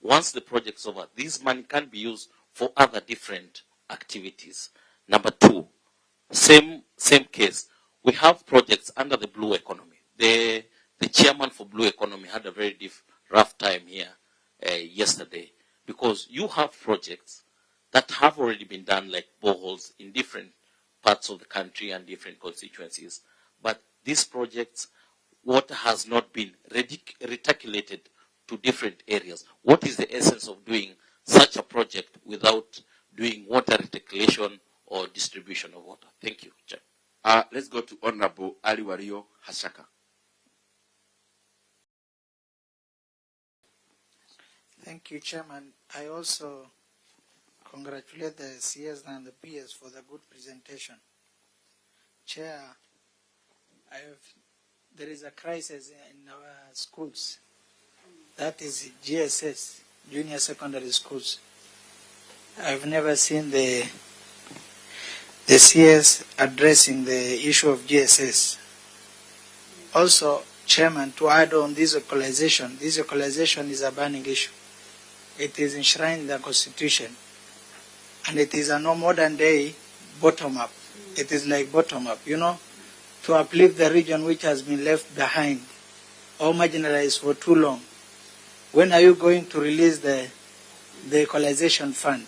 Once the project's over, this money can be used for other different activities. Number 2, same case. We have projects under the blue economy. The chairman for blue economy had a very rough time here yesterday, because you have projects that have already been done, like boreholes in different parts of the country and different constituencies. But these projects, water has not been reticulated to different areas. What is the essence of doing such a project without doing water reticulation or distribution of water? Thank you, Chair. Let's go to Honorable Ali Wario Hashaka. Thank you, Chairman. I also congratulate the CS and the PS for the good presentation. Chair, there is a crisis in our schools. That is GSS, junior secondary schools. I've never seen the CS addressing the issue of GSS. Also, Chairman, to add on this equalization is a burning issue. It is enshrined in the Constitution, and it is a no modern day bottom-up. It is like bottom-up, to uplift the region which has been left behind or marginalized for too long. When are you going to release the equalization fund?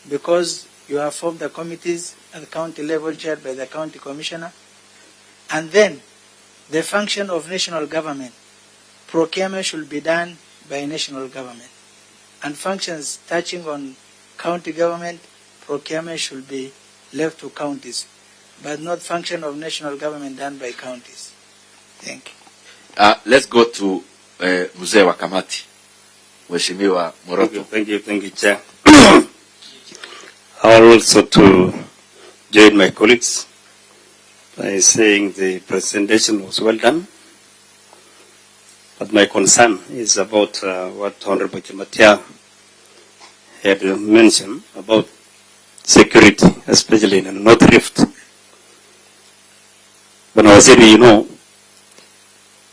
Because you have formed the committees at the county level chaired by the county commissioner. And then the function of national government, procurement should be done by national government. And functions touching on county government, procurement should be left to counties, but not function of national government done by counties. Thank you. Let's go to Mzee wa Kamati, Mheshimiwa Moroto. Thank you, Chair. I want also to join my colleagues by saying the presentation was well done. But my concern is about what Honorable Chematia had mentioned about security, especially in the North Rift. When I was saying,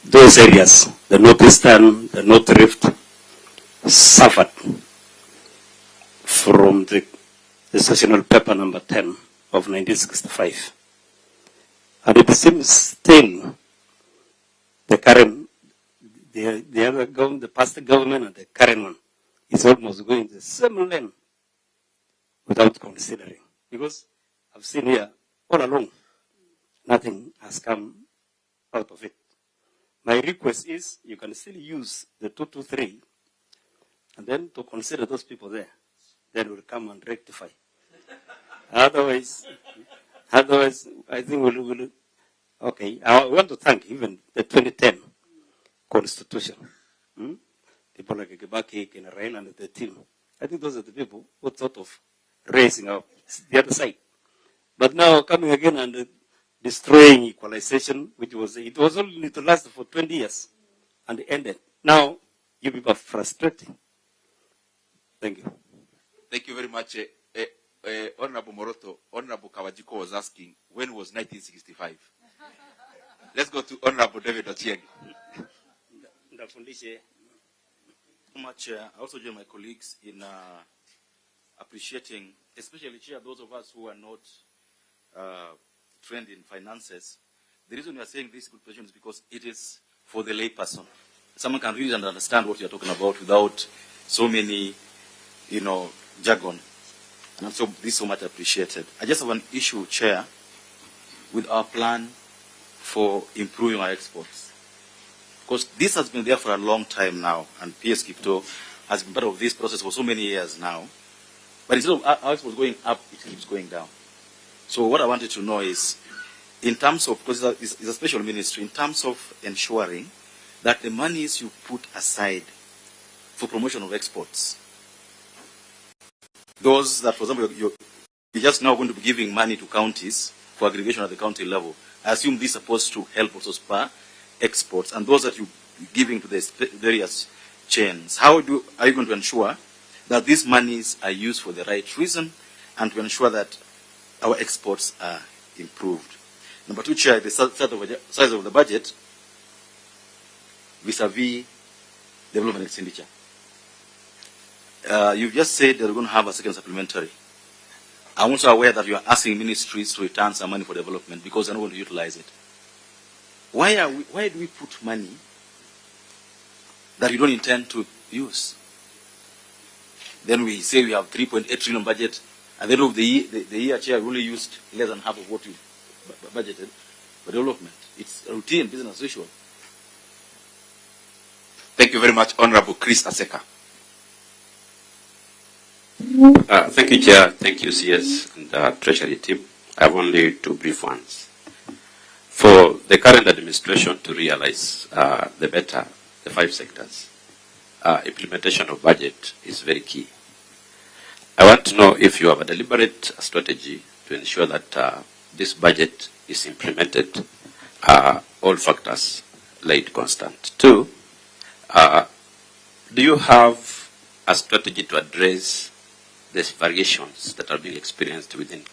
those areas, the Northeastern, the North Rift, suffered from the Sessional Paper number 10 of 1965. And it seems still the current, the other government, the past government and the current one is almost going the same lane without considering. Because I've seen here all along, nothing has come out of it. My request is you can still use the 223 and then to consider those people there. Then we'll come and rectify. Otherwise, I think we'll okay. I want to thank even the 2010 Constitution. People like Kibaki, Raila, and the team. I think those are the people who thought of raising up the other side. But now coming again and destroying equalization, it was only to last for 20 years and it ended. Now, you people are frustrating. Thank you. Thank you very much. Honorable Moroto, Honorable Kawajiko was asking, when was 1965? Let's go to Honorable David Ochieng. I also join my colleagues in appreciating, especially those of us who are not trained in finances. The reason we are saying this good question is because it is for the layperson. Someone can read and understand what you're talking about without so many, jargon. And so this is so much appreciated. I just have an issue, Chair, with our plan for improving our exports. Because this has been there for a long time now, and PS Kipto has been part of this process for so many years now. But instead of our exports going up, it keeps going down. So what I wanted to know is, in terms of, because it's a special ministry, in terms of ensuring that the monies you put aside for promotion of exports, those that, for example, you're just now going to be giving money to counties for aggregation at the county level. I assume this is supposed to help also spur exports. And those that you're giving to the various chains, how are you going to ensure that these monies are used for the right reason and to ensure that our exports are improved? Number two, Chair, the size of the budget vis-a-vis development expenditure. You've just said that we're going to have a second supplementary. I'm also aware that you are asking ministries to return some money for development because they're not going to utilize it. Why do we put money that we don't intend to use? Then we say we have 3.8 trillion budget. At the end of the year, Chair, we only used less than half of what we budgeted for development. It's a routine business as usual. Thank you very much, Honorable Chris Aseka. Thank you, Chair. Thank you, CS and the Treasury team. I have only two brief ones. For the current administration to realize the 5 sectors, implementation of budget is very key. I want to know if you have a deliberate strategy to ensure that this budget is implemented, all factors laid constant. 2, do you have a strategy to address these variations that are being experienced within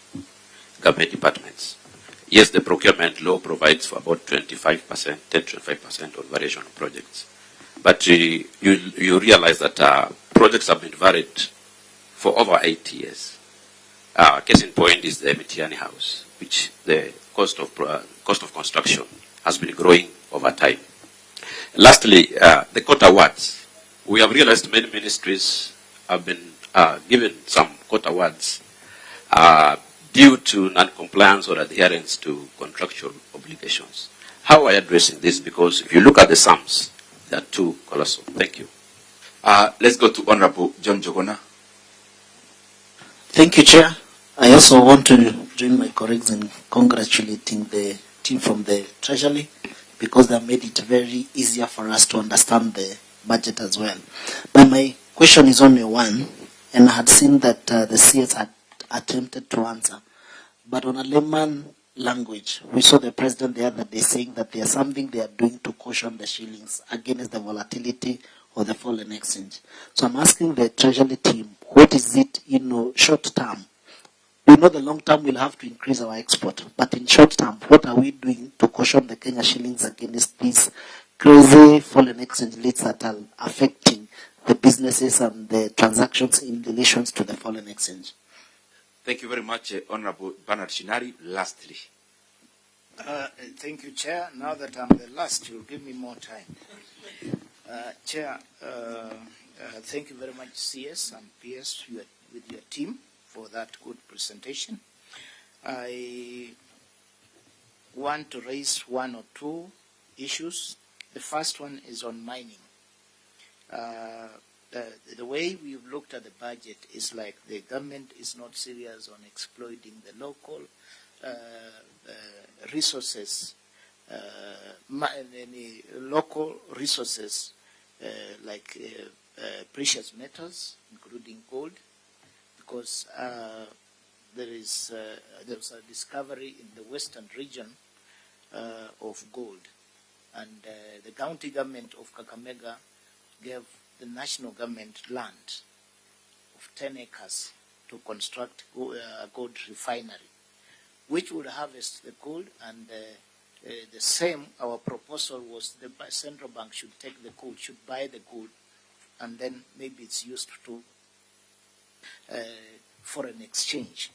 government departments? yes, the procurement law provides for about 25%, 10-25% on variation of projects. But you realize that projects have been varied for over 8 years. Case in point is the Mitiani House, which the cost of construction has been growing over time. Lastly, the court awards. We have realized many ministries have been given some court awards due to non-compliance or adherence to contractual obligations. How are you addressing this? Because if you look at the sums, they are too colossal. Thank you. Let's go to Honorable John Njuguna. Thank you, Chair. I also want to join my colleagues in congratulating the team from the Treasury because they have made it very easier for us to understand the budget as well. But my question is only one, and I had seen that the CS had attempted to answer. But on a layman language, we saw the President the other day saying that there's something they are doing to cushion the shillings against the volatility or the foreign exchange. So I'm asking the Treasury team, what is it, short term? We know the long term will have to increase our export, but in short term, what are we doing to cushion the Kenya shillings against these crazy foreign exchange rates that are affecting the businesses and the transactions in relation to the foreign exchange? Thank you very much, Honorable Bernard Shinari. Lastly. Thank you, Chair. Now that I'm the last, you'll give me more time. Chair, thank you very much, CS and PS, with your team for that good presentation. I want to raise one or two issues. The first one is on mining. The way we've looked at the budget is like the government is not serious on exploiting the local resources, local resources like precious metals, including gold, because there was a discovery in the western region of gold, and the county government of Kakamega gave the national government land of 10 acres to construct a gold refinery, which would harvest the gold, and the same, our proposal was the central bank should take the gold, should buy the gold, and then maybe it's used to foreign exchange.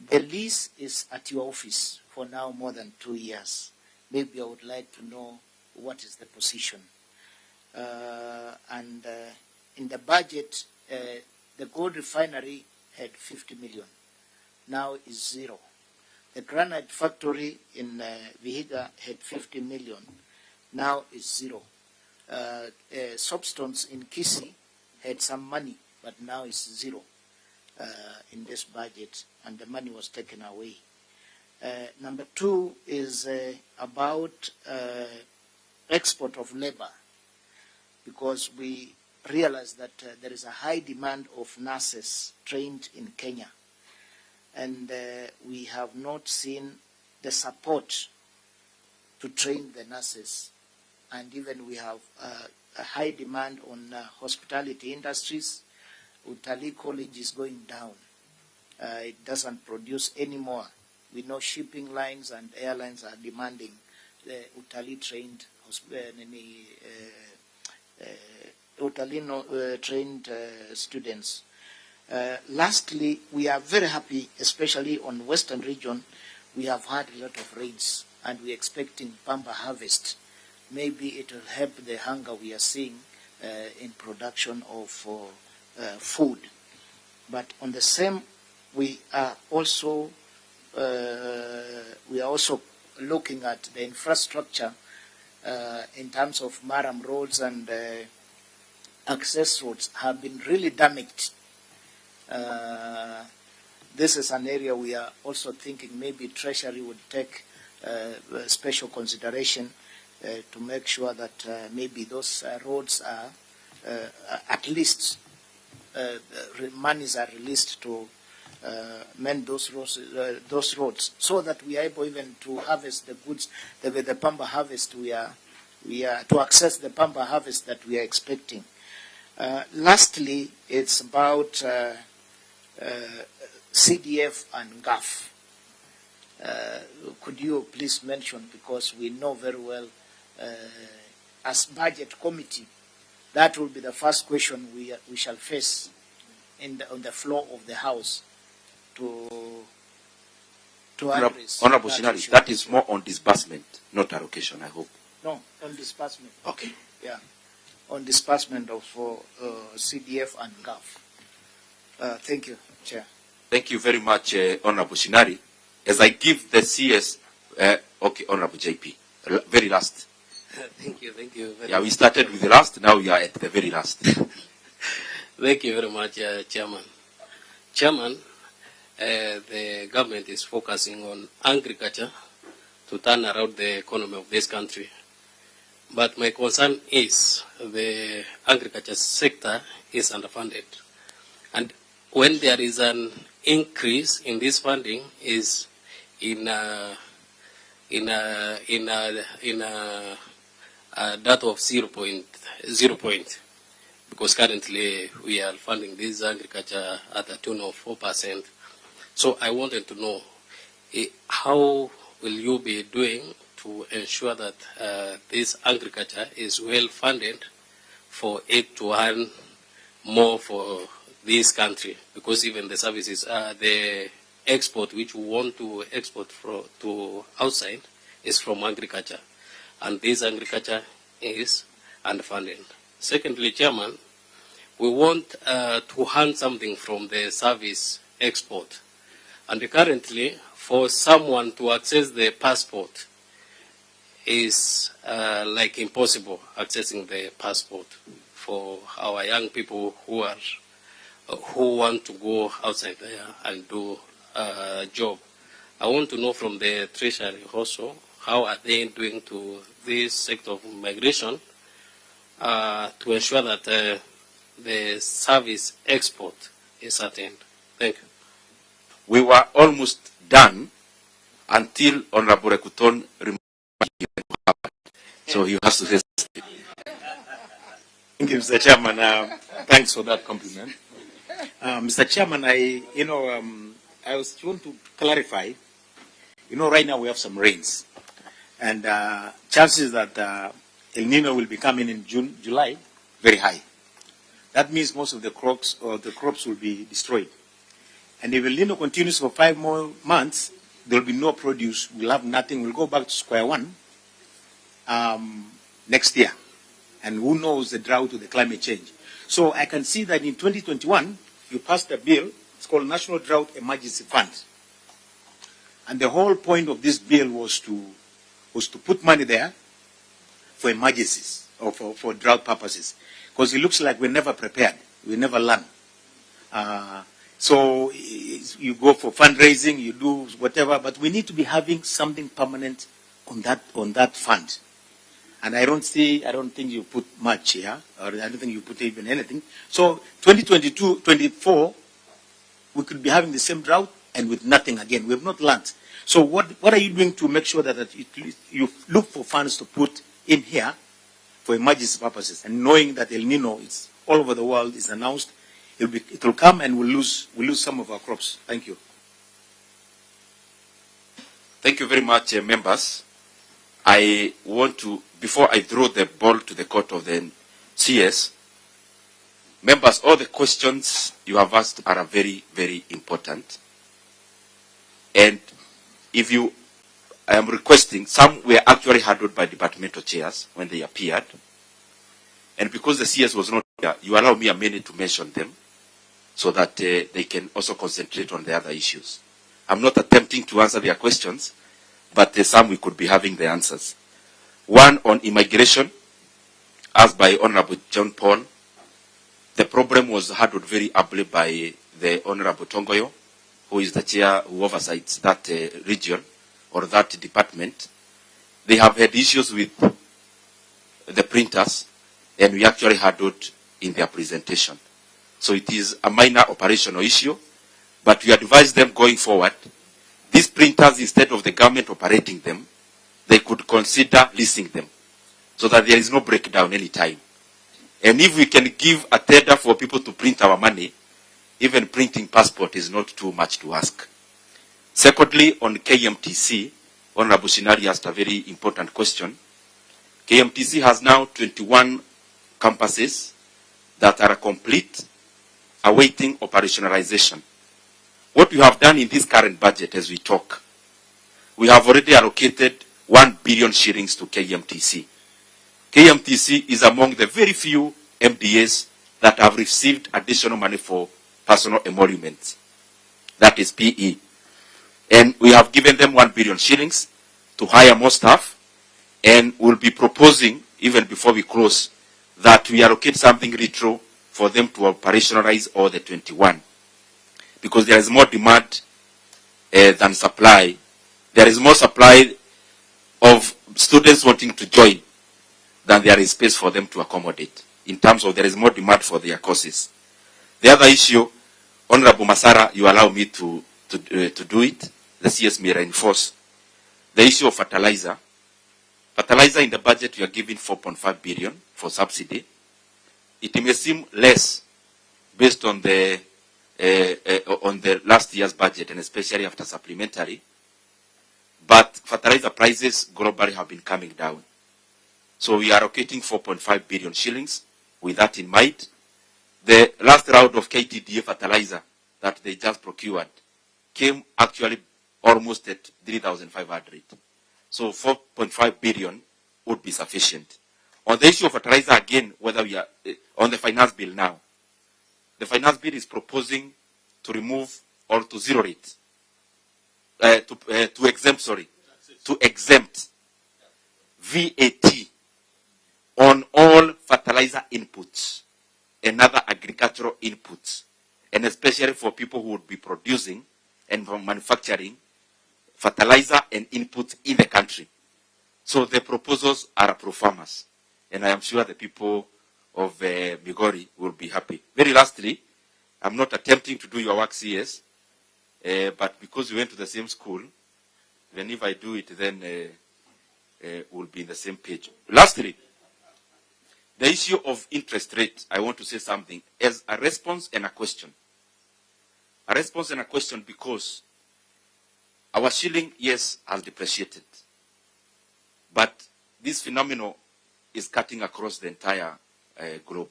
The lease is at your office for now more than 2 years. Maybe I would like to know what is the position. And in the budget, the gold refinery had 50 million. Now is 0. The granite factory in Vihiga had 50 million. Now is 0. Substance in Kisi had some money, but now is 0 in this budget, and the money was taken away. Number 2 is about export of labor, because we realize that there is a high demand of nurses trained in Kenya, and we have not seen the support to train the nurses, and even we have a high demand on hospitality industries. Utalii College is going down. It doesn't produce anymore. We know shipping lines and airlines are demanding the Utalii trained trained students. Lastly, we are very happy, especially on Western region. We have had a lot of rains, and we're expecting pamba harvest. Maybe it will help the hunger we are seeing in production of food. But on the same, we are also looking at the infrastructure in terms of Maram roads and access roads have been really damaged. This is an area we are also thinking maybe Treasury would take special consideration to make sure that maybe those roads are at least monies are released to mend those roads, so that we are able even to harvest the goods, the pamba harvest we are to access the pamba harvest that we are expecting. Lastly, it's about CDF and GAF. Could you please mention, because we know very well as budget committee, that will be the first question we shall face on the floor of the House to address. Honorable Shinari, that is more on disbursement, not allocation, I hope. No, on disbursement. Okay. Yeah, on disbursement of CDF and GAF. Thank you, Chair. Thank you very much, Honorable Shinari. As I give the CS, okay, Honorable JP, very last. Thank you very Yeah, much. we started with the last, now we are at the very last. Thank you very much, Chairman. Chairman, the government is focusing on agriculture to turn around the economy of this country. But my concern is the agriculture sector is underfunded. And when there is an increase in this funding is in a data of 0.0, because currently we are funding this agriculture at a tune of 4%. So I wanted to know how will you be doing to ensure that this agriculture is well funded for it to earn more for this country, because even the services, the export which we want to export to outside is from agriculture, and this agriculture is underfunded. Secondly, Chairman, we want to earn something from the service export, and currently for someone to access the passport is like impossible accessing the passport for our young people who want to go outside there and do a job. I want to know from the Treasury also, how are they doing to this sector of migration to ensure that the service export is attained? Thank you. We were almost done until Honorable Rekuton remarked, so he has to say something. Thank you, Mr. Chairman. Thanks for that compliment. Mr. Chairman, I want to clarify. Right now we have some rains, and chances that El Nino will be coming in June, July, very high. That means most of the crops will be destroyed. And if El Nino continues for 5 more months, there will be no produce. We'll have nothing. We'll go back to square one next year. And who knows the drought or the climate change. So I can see that in 2021, you passed a bill. It's called National Drought Emergency Fund. And the whole point of this bill was to put money there for emergencies or for drought purposes. Because it looks like we're never prepared. We never learn. So you go for fundraising, you do whatever, but we need to be having something permanent on that fund. And I don't think you put much here, or I don't think you put even anything. So 2022, 24, we could be having the same drought and with nothing again. We have not learned. So what are you doing to make sure that you look for funds to put in here for emergency purposes, and knowing that El Nino is all over the world, is announced, it will come and we'll lose some of our crops. Thank you. Thank you very much, members. I want to, before I throw the ball to the court of the CS, members, all the questions you have asked are very, very important. And I am requesting, some were actually handled by departmental chairs when they appeared. And because the CS was not here, you allow me a minute to mention them so that they can also concentrate on the other issues. I'm not attempting to answer their questions, but some we could be having the answers. One on immigration, asked by Honorable John Paul. The problem was handled very ably by the Honorable Tongoyo, who is the chair who oversees that region or that department. They have had issues with the printers, and we actually handled in their presentation. So it is a minor operational issue, but we advise them going forward, these printers, instead of the government operating them, they could consider leasing them so that there is no breakdown any time. And if we can give a tender for people to print our money, even printing passport is not too much to ask. Secondly, on KMTC, Honorable Shinari asked a very important question. KMTC has now 21 campuses that are complete, awaiting operationalization. What we have done in this current budget as we talk, we have already allocated 1 billion shillings to KMTC. KMTC is among the very few MDAs that have received additional money for personal emoluments. That is PE. And we have given them 1 billion shillings to hire more staff, and we'll be proposing, even before we close, that we allocate something retro for them to operationalize all the 21. Because there is more demand than supply. There is more supply of students wanting to join than there is space for them to accommodate. In terms of there is more demand for their courses. The other issue, Honorable Masara, you allow me to do it. The CS may reinforce. The issue of fertilizer. Fertilizer in the budget, we are giving 4.5 billion for subsidy. It may seem less based on the last year's budget, and especially after supplementary. But fertilizer prices globally have been coming down. So we are allocating 4.5 billion shillings with that in mind. The last round of KTDA fertilizer that they just procured came actually almost at 3,500. So 4.5 billion would be sufficient. On the issue of fertilizer, again, whether we are on the finance bill now, the finance bill is proposing to remove or to zero rate, to exempt VAT on all fertilizer inputs and other agricultural inputs, and especially for people who would be producing and manufacturing fertilizer and inputs in the country. So the proposals are pro farmers, and I am sure the people of Migori will be happy. Very lastly, I'm not attempting to do your work, CS, but because we went to the same school, even if I do it, then we'll be in the same page. Lastly, the issue of interest rate, I want to say something as a response and a question. A response and a question because our shilling, yes, has depreciated. But this phenomenon is cutting across the entire globe.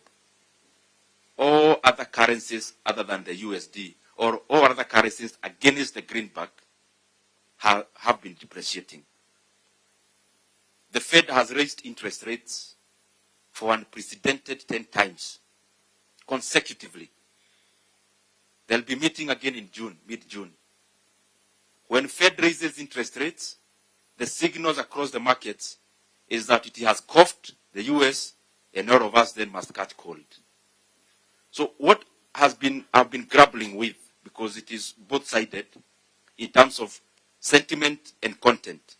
All other currencies other than the USD or all other currencies against the greenback have been depreciating. The Fed has raised interest rates for unprecedented 10 times consecutively. They'll be meeting again in June, mid-June. When Fed raises interest rates, the signals across the markets is that it has coughed the US and all of us then must catch cold. So what I've been grappling with, because it is both-sided in terms of sentiment and content.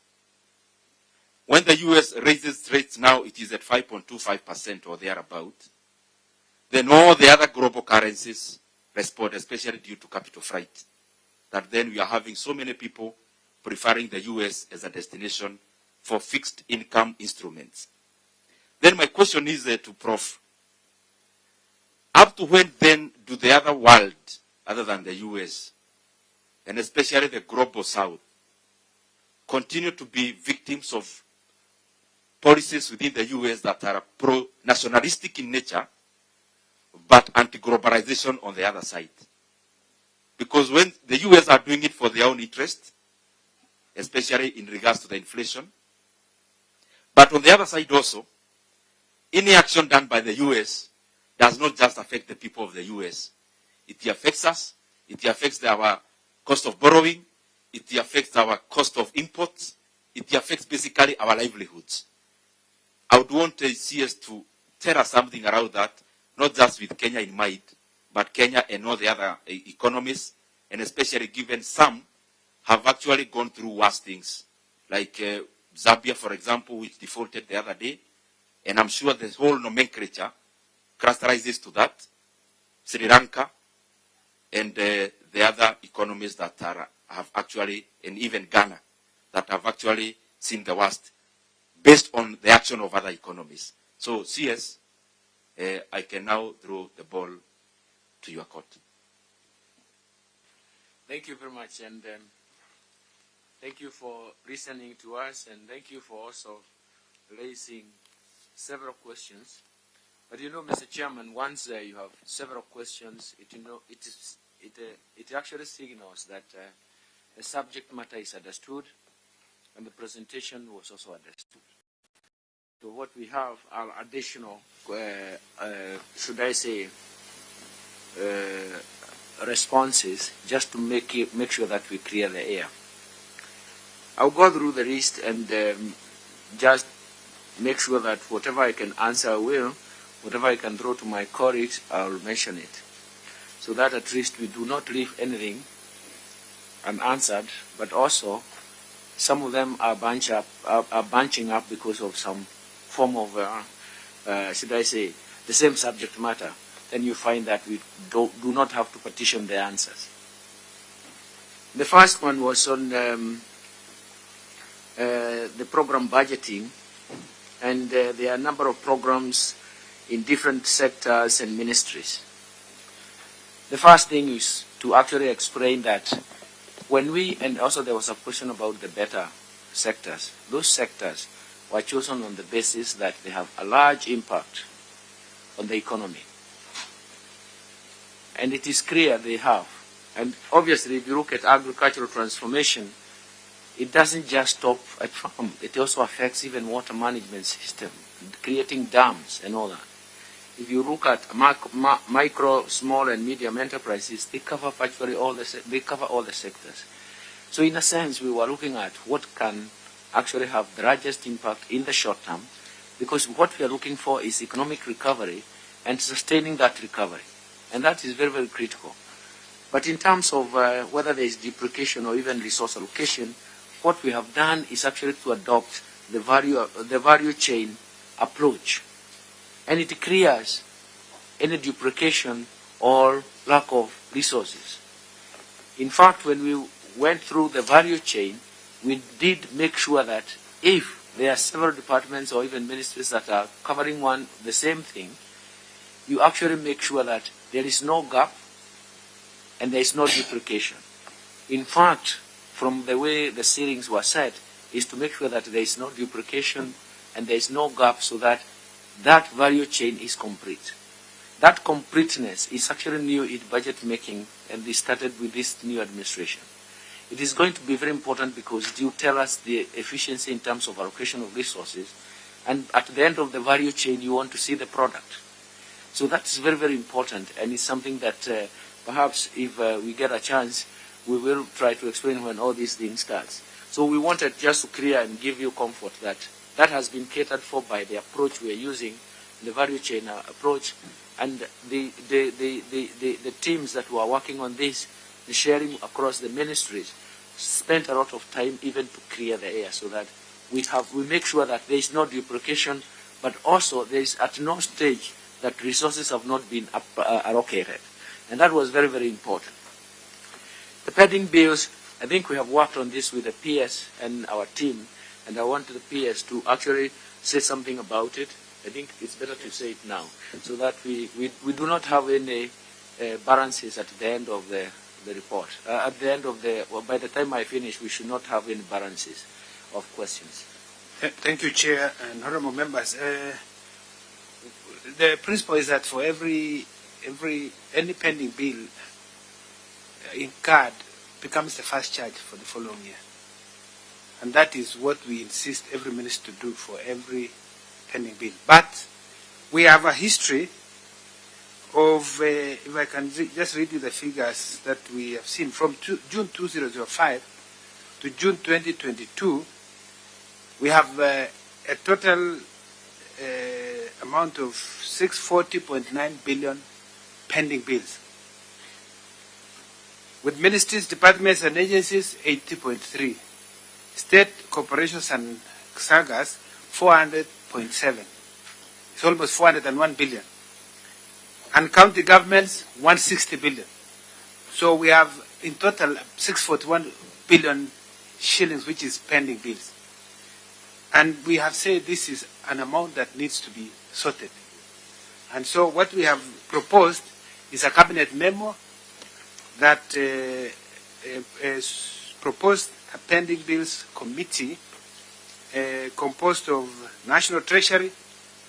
When the US raises rates now, it is at 5.25% or thereabout. Then all the other global currencies respond, especially due to capital flight. That then we are having so many people preferring the US as a destination for fixed income instruments. Then my question is to Prof. Up to when then do the other world, other than the US, and especially the global South, continue to be victims of policies within the US that are pro-nationalistic in nature, but anti-globalization on the other side? Because when the US are doing it for their own interest, especially in regards to the inflation, but on the other side also, any action done by the US does not just affect the people of the US. It affects us, it affects our cost of borrowing, it affects our cost of imports, it affects basically our livelihoods. I would want CS to tell us something around that, not just with Kenya in mind, but Kenya and all the other economies, and especially given some have actually gone through worse things, like Zambia, for example, which defaulted the other day, and I'm sure the whole nomenclature characterizes to that, Sri Lanka, and the other economies that have actually, and even Ghana, that have actually seen the worst, based on the action of other economies. So, CS, I can now throw the ball to your court. Thank you very much. And Thank you for listening to us, and thank you for also raising several questions. But you know, Mr. Chairman, once you have several questions, it actually signals that the subject matter is understood, and the presentation was also understood. So what we have are additional, should I say, responses, just to make sure that we clear the air. I'll go through the list and just make sure that whatever I can answer, I will. Whatever I can throw to my colleagues, I'll mention it. So that at least we do not leave anything unanswered, but also some of them are bunching up because of some form of, should I say, the same subject matter. Then you find that we do not have to partition the answers. The first one was on the program budgeting, and there are a number of programs in different sectors and ministries. The first thing is to actually explain that when we, and also there was a question about the better sectors, those sectors were chosen on the basis that they have a large impact on the economy. And it is clear they have. And obviously, if you look at agricultural transformation, it doesn't just stop at farm. It also affects even water management system, creating dams and all that. If you look at micro, small, and medium enterprises, they cover virtually all the sectors. So in a sense, we were looking at what can actually have the largest impact in the short term, because what we are looking for is economic recovery and sustaining that recovery. And that is very, very critical. But in terms of whether there is duplication or even resource allocation, what we have done is actually to adopt the value chain approach. And it clears any duplication or lack of resources. In fact, when we went through the value chain, we did make sure that if there are several departments or even ministries that are covering the same thing, you actually make sure that there is no gap and there is no duplication. In fact, from the way the ceilings were set, is to make sure that there is no duplication and there is no gap, so that that value chain is complete. That completeness is actually new in budget making, and they started with this new administration. It is going to be very important because it will tell us the efficiency in terms of allocation of resources, and at the end of the value chain, you want to see the product. So that is very, very important, and it's something that perhaps if we get a chance, we will try to explain when all these things start. So we wanted just to clear and give you comfort that that has been catered for by the approach we are using, the value chain approach, and the teams that were working on this, the sharing across the ministries, spent a lot of time even to clear the air, so that we make sure that there is no duplication, but also there is at no stage that resources have not been allocated. And that was very, very important. The pending bills, I think we have worked on this with the PS and our team, and I want the PS to actually say something about it. I think it's better to say it now, so that we do not have any balances at the end of the report. At the end of by the time I finish, we should not have any balances of questions. Thank you, Chair and honorable members. The principle is that for any pending bill incurred becomes the first charge for the following year. And that is what we insist every minister to do for every pending bill. But we have a history of, if I can just read you the figures that we have seen, from June 2005 to June 2022, we have a total amount of 640.9 billion pending bills. With ministries, departments and agencies, 80.3. State corporations and sagas, 400.7. It's almost 401 billion. And county governments, 160 billion. So we have in total 641 billion shillings, which is pending bills. And we have said this is an amount that needs to be sorted. And so what we have proposed is a cabinet memo that proposed a pending bills committee composed of National Treasury,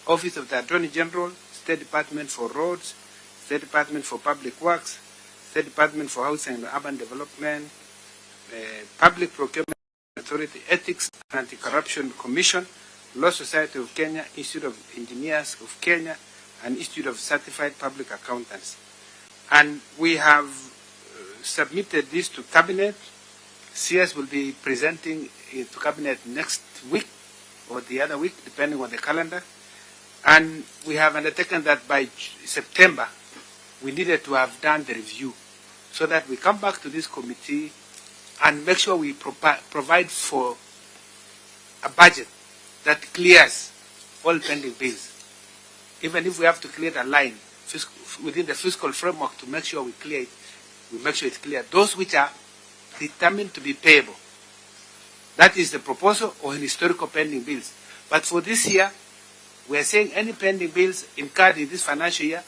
Office of the Attorney General, State Department for Roads, State Department for Public Works, State Department for Housing and Urban Development, Public Procurement Authority, Ethics and Anti-Corruption Commission, Law Society of Kenya, Institute of Engineers of Kenya, and Institute of Certified Public Accountants. And we have submitted this to Cabinet. CS will be presenting it to Cabinet next week or the other week, depending on the calendar. And we have undertaken that by September, we needed to have done the review so that we come back to this committee and make sure we provide for a budget that clears all pending bills. Even if we have to clear the line within the fiscal framework to make sure we clear it, we make sure it's clear. Those which are determined to be payable. That is the proposal or historical pending bills. But for this year, we are saying any pending bills incurred in this financial year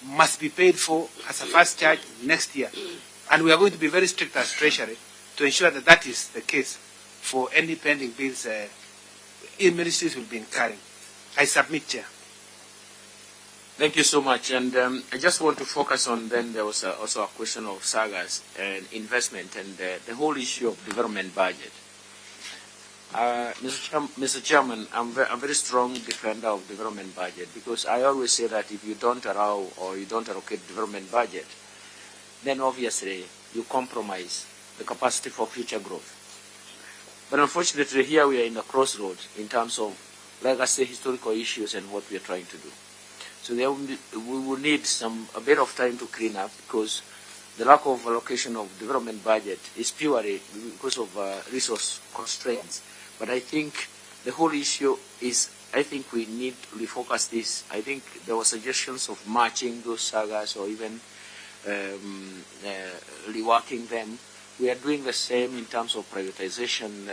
must be paid for as a first charge next year. And we are going to be very strict as Treasury to ensure that that is the case for any pending bills ministries will be incurring. I submit, Chair. Thank you so much. And I just want to focus on, then there was also a question of sagas and investment and the whole issue of development budget. Mr. Chairman, I'm a very strong defender of development budget because I always say that if you don't allow or you don't allocate development budget, then obviously you compromise the capacity for future growth. But unfortunately, here we are in the crossroads in terms of legacy, historical issues, and what we are trying to do. So we will need a bit of time to clean up because the lack of allocation of development budget is purely because of resource constraints. But I think the whole issue is, I think we need to refocus this. I think there were suggestions of matching those sagas or even reworking them. We are doing the same in terms of privatization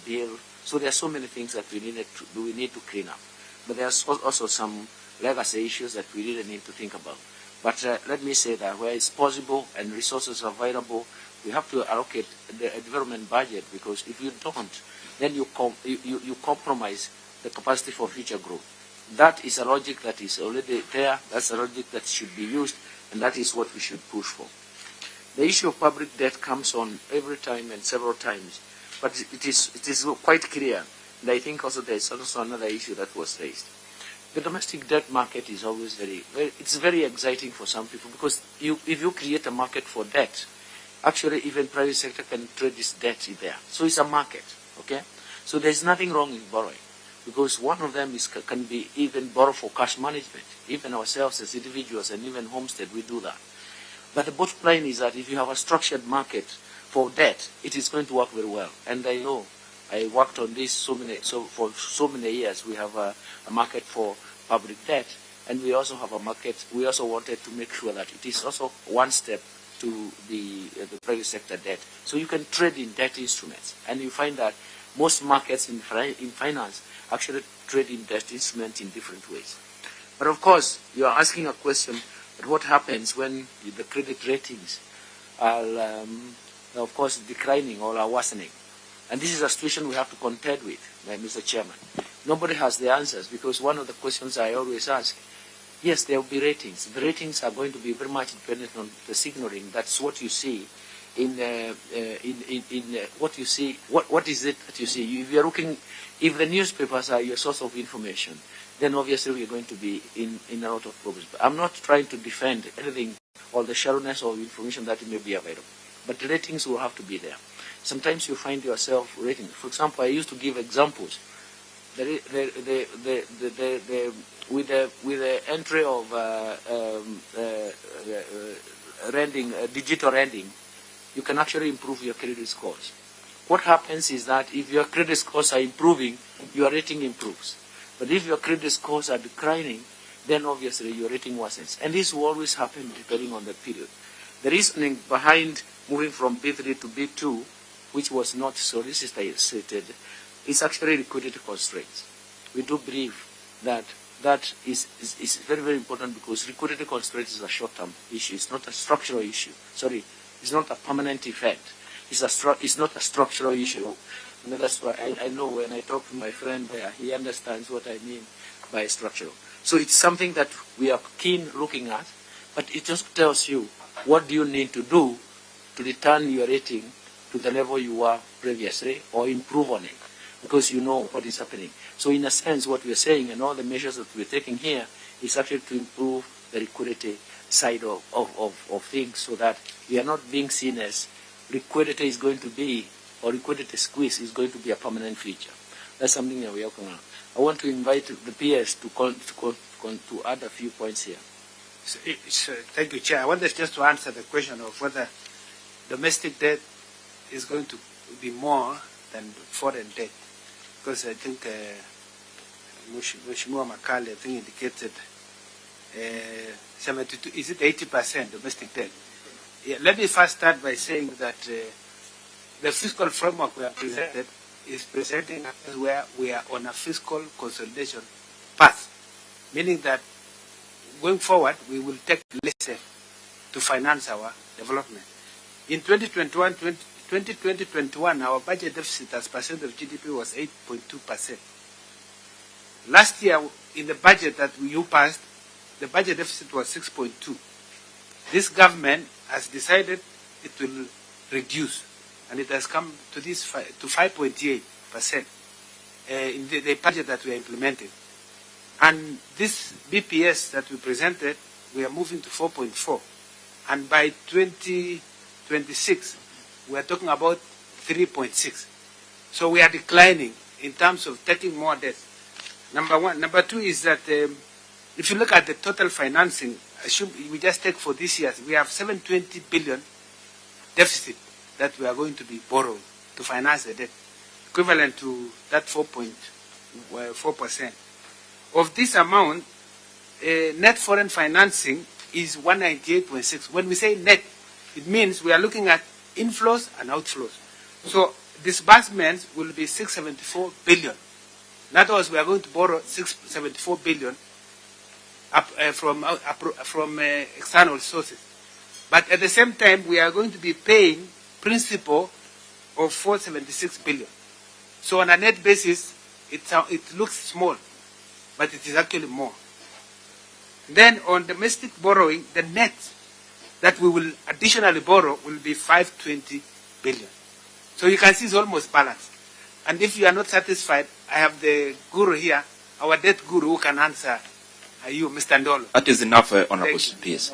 bill. So there are so many things that we need to clean up. But there's also some legacy issues that we really need to think about. But let me say that where it's possible and resources are available, we have to allocate the development budget because if you don't, then you compromise the capacity for future growth. That is a logic that is already there. That's a logic that should be used, and that is what we should push for. The issue of public debt comes on every time and several times, but it is quite clear. And I think also there is also another issue that was raised. The domestic debt market is always it's very exciting for some people because if you create a market for debt, actually even private sector can trade this debt in there. So it's a market, okay? So there's nothing wrong in borrowing because one of them can be even borrow for cash management. Even ourselves as individuals and even Homestead, we do that. But the bottom line is that if you have a structured market for debt, it is going to work very well. And I know I worked on this for so many years. We have a market for public debt, and we also have a market. We also wanted to make sure that it is also one step to the private sector debt. So you can trade in debt instruments, and you find that most markets in finance actually trade in debt instruments in different ways. But of course, you are asking a question, but what happens when the credit ratings are, of course, declining or are worsening? And this is a situation we have to contend with, Mr. Chairman. Nobody has the answers because one of the questions I always ask, yes, there will be ratings. The ratings are going to be very much dependent on the signaling. That's what you see in what you see. What is it that you see? If you're looking, if the newspapers are your source of information, then obviously we're going to be in a lot of problems. But I'm not trying to defend anything or the shallowness of information that may be available. But the ratings will have to be there. Sometimes you find yourself rating. For example, I used to give examples. With the entry of digital lending, you can actually improve your credit scores. What happens is that if your credit scores are improving, your rating improves. But if your credit scores are declining, then obviously your rating worsens. And this will always happen depending on the period. The reasoning behind moving from B3 to B2, which was not solicited, is actually liquidity constraints. We do believe that is very, very important because liquidity constraints is a short-term issue. It's not a structural issue. Sorry, it's not a permanent effect. It's not a structural issue. And that's why I know when I talk to my friend there, he understands what I mean by structural. So it's something that we are keen looking at, but it just tells you what do you need to do to return your rating to the level you were previously or improve on it, because you know what is happening. So in a sense, what we are saying and all the measures that we're taking here is actually to improve the liquidity side of things, so that we are not being seen as liquidity is going to be, or liquidity squeeze is going to be a permanent feature. That's something that we are working on. I want to invite the PS to add a few points here. Thank you, Chair. I wanted just to answer the question of whether domestic debt is going to be more than foreign debt, because I think Mheshimiwa Makale, I think, indicated 72, is it 80% domestic debt? Yeah, let me first start by saying that the fiscal framework we have presented is presenting us where we are on a fiscal consolidation path, meaning that going forward we will take less to finance our development. In 2021, our budget deficit as percent of GDP was 8.2%. Last year, in the budget that you passed, the budget deficit was 6.2. This government has decided it will reduce, and it has come to this to 5.8% in the budget that we are implementing. And this BPS that we presented, we are moving to 4.4, and by 2026, we are talking about 3.6. So we are declining in terms of taking more debt. Number one. Number two is that if you look at the total financing, assume we just take for this year, we have 720 billion deficit that we are going to be borrowing to finance the debt, equivalent to that 4.4%. Of this amount, net foreign financing is 198.6. When we say net, it means we are looking at inflows and outflows. So disbursements will be 674 billion. In other words, we are going to borrow 674 billion from external sources. But at the same time, we are going to be paying principal of 476 billion. So on a net basis, it looks small, but it is actually more. Then on domestic borrowing, the net that we will additionally borrow will be 520 billion. So you can see it's almost balanced. And if you are not satisfied, I have the guru here, our debt guru, who can answer you, Mr. Ndolo. That is enough, Honorable PS.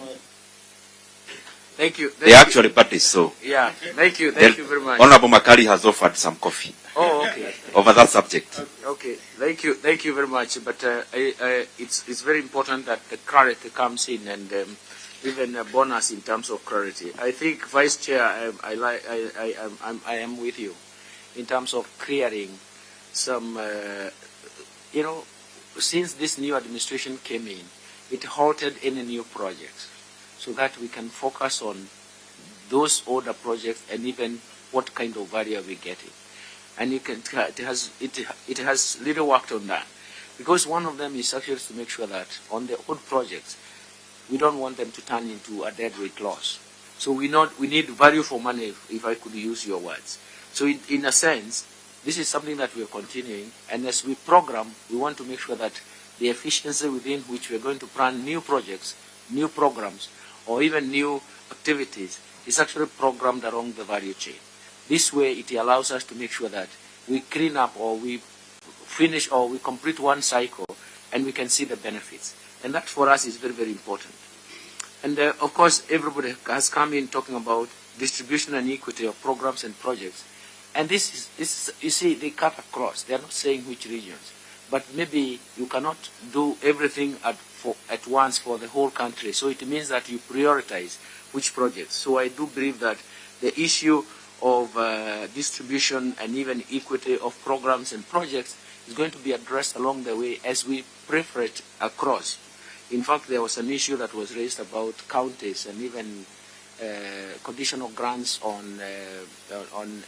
Thank you. They actually parties, so. Yeah, thank you very much. Honorable Makari has offered some coffee. Oh, okay. Over that subject. Okay, thank you very much. But it's very important that the clarity comes in, and even a bonus in terms of clarity. I think, Vice Chair, I am with you in terms of clearing some, since this new administration came in, it halted any new projects so that we can focus on those older projects and even what kind of value we're getting. And it has really worked on that. Because one of them is actually to make sure that on the old projects, we don't want them to turn into a deadweight loss. So we need value for money, if I could use your words. So in a sense, this is something that we are continuing, and as we program, we want to make sure that the efficiency within which we are going to plan new projects, new programs, or even new activities is actually programmed along the value chain. This way, it allows us to make sure that we clean up or we finish or we complete one cycle and we can see the benefits. And that for us is very, very important. And of course, everybody has come in talking about distribution and equity of programs and projects. And this is, you see, they cut across. They are not saying which regions. But maybe you cannot do everything at once for the whole country. So it means that you prioritize which projects. So I do believe that the issue of distribution and even equity of programs and projects is going to be addressed along the way as we prefer it across. In fact, there was an issue that was raised about counties and even conditional grants on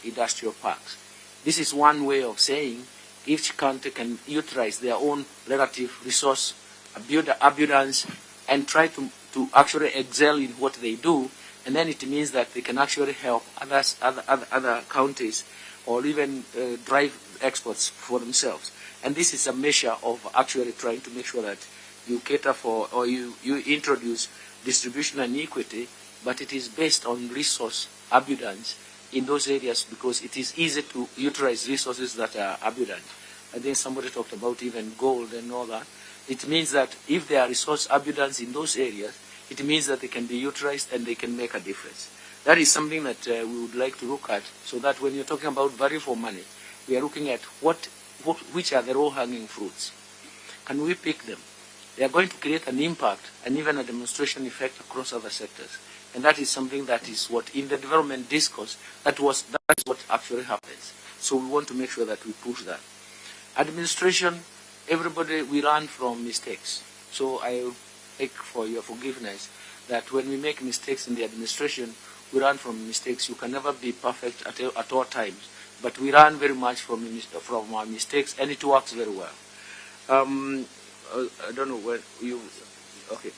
industrial parks. This is one way of saying each county can utilize their own relative resource abundance and try to actually excel in what they do And then it means that they can actually help other counties or even drive exports for themselves. And this is a measure of actually trying to make sure that you cater for or you introduce distribution and equity, but it is based on resource abundance in those areas because it is easy to utilize resources that are abundant. I think somebody talked about even gold and all that. It means that if there are resource abundance in those areas, it means that they can be utilized and they can make a difference. That is something that we would like to look at, so that when you're talking about value for money, we are looking at which are the low-hanging fruits. Can we pick them? They are going to create an impact and even a demonstration effect across other sectors. And that is something that is what, in the development discourse, that is what actually happens. So we want to make sure that we push that. Administration, everybody, we learn from mistakes. So I beg for your forgiveness that when we make mistakes in the administration, we learn from mistakes. You can never be perfect at all times, but we learn very much from our mistakes, and it works very well. I don't know where you. Okay.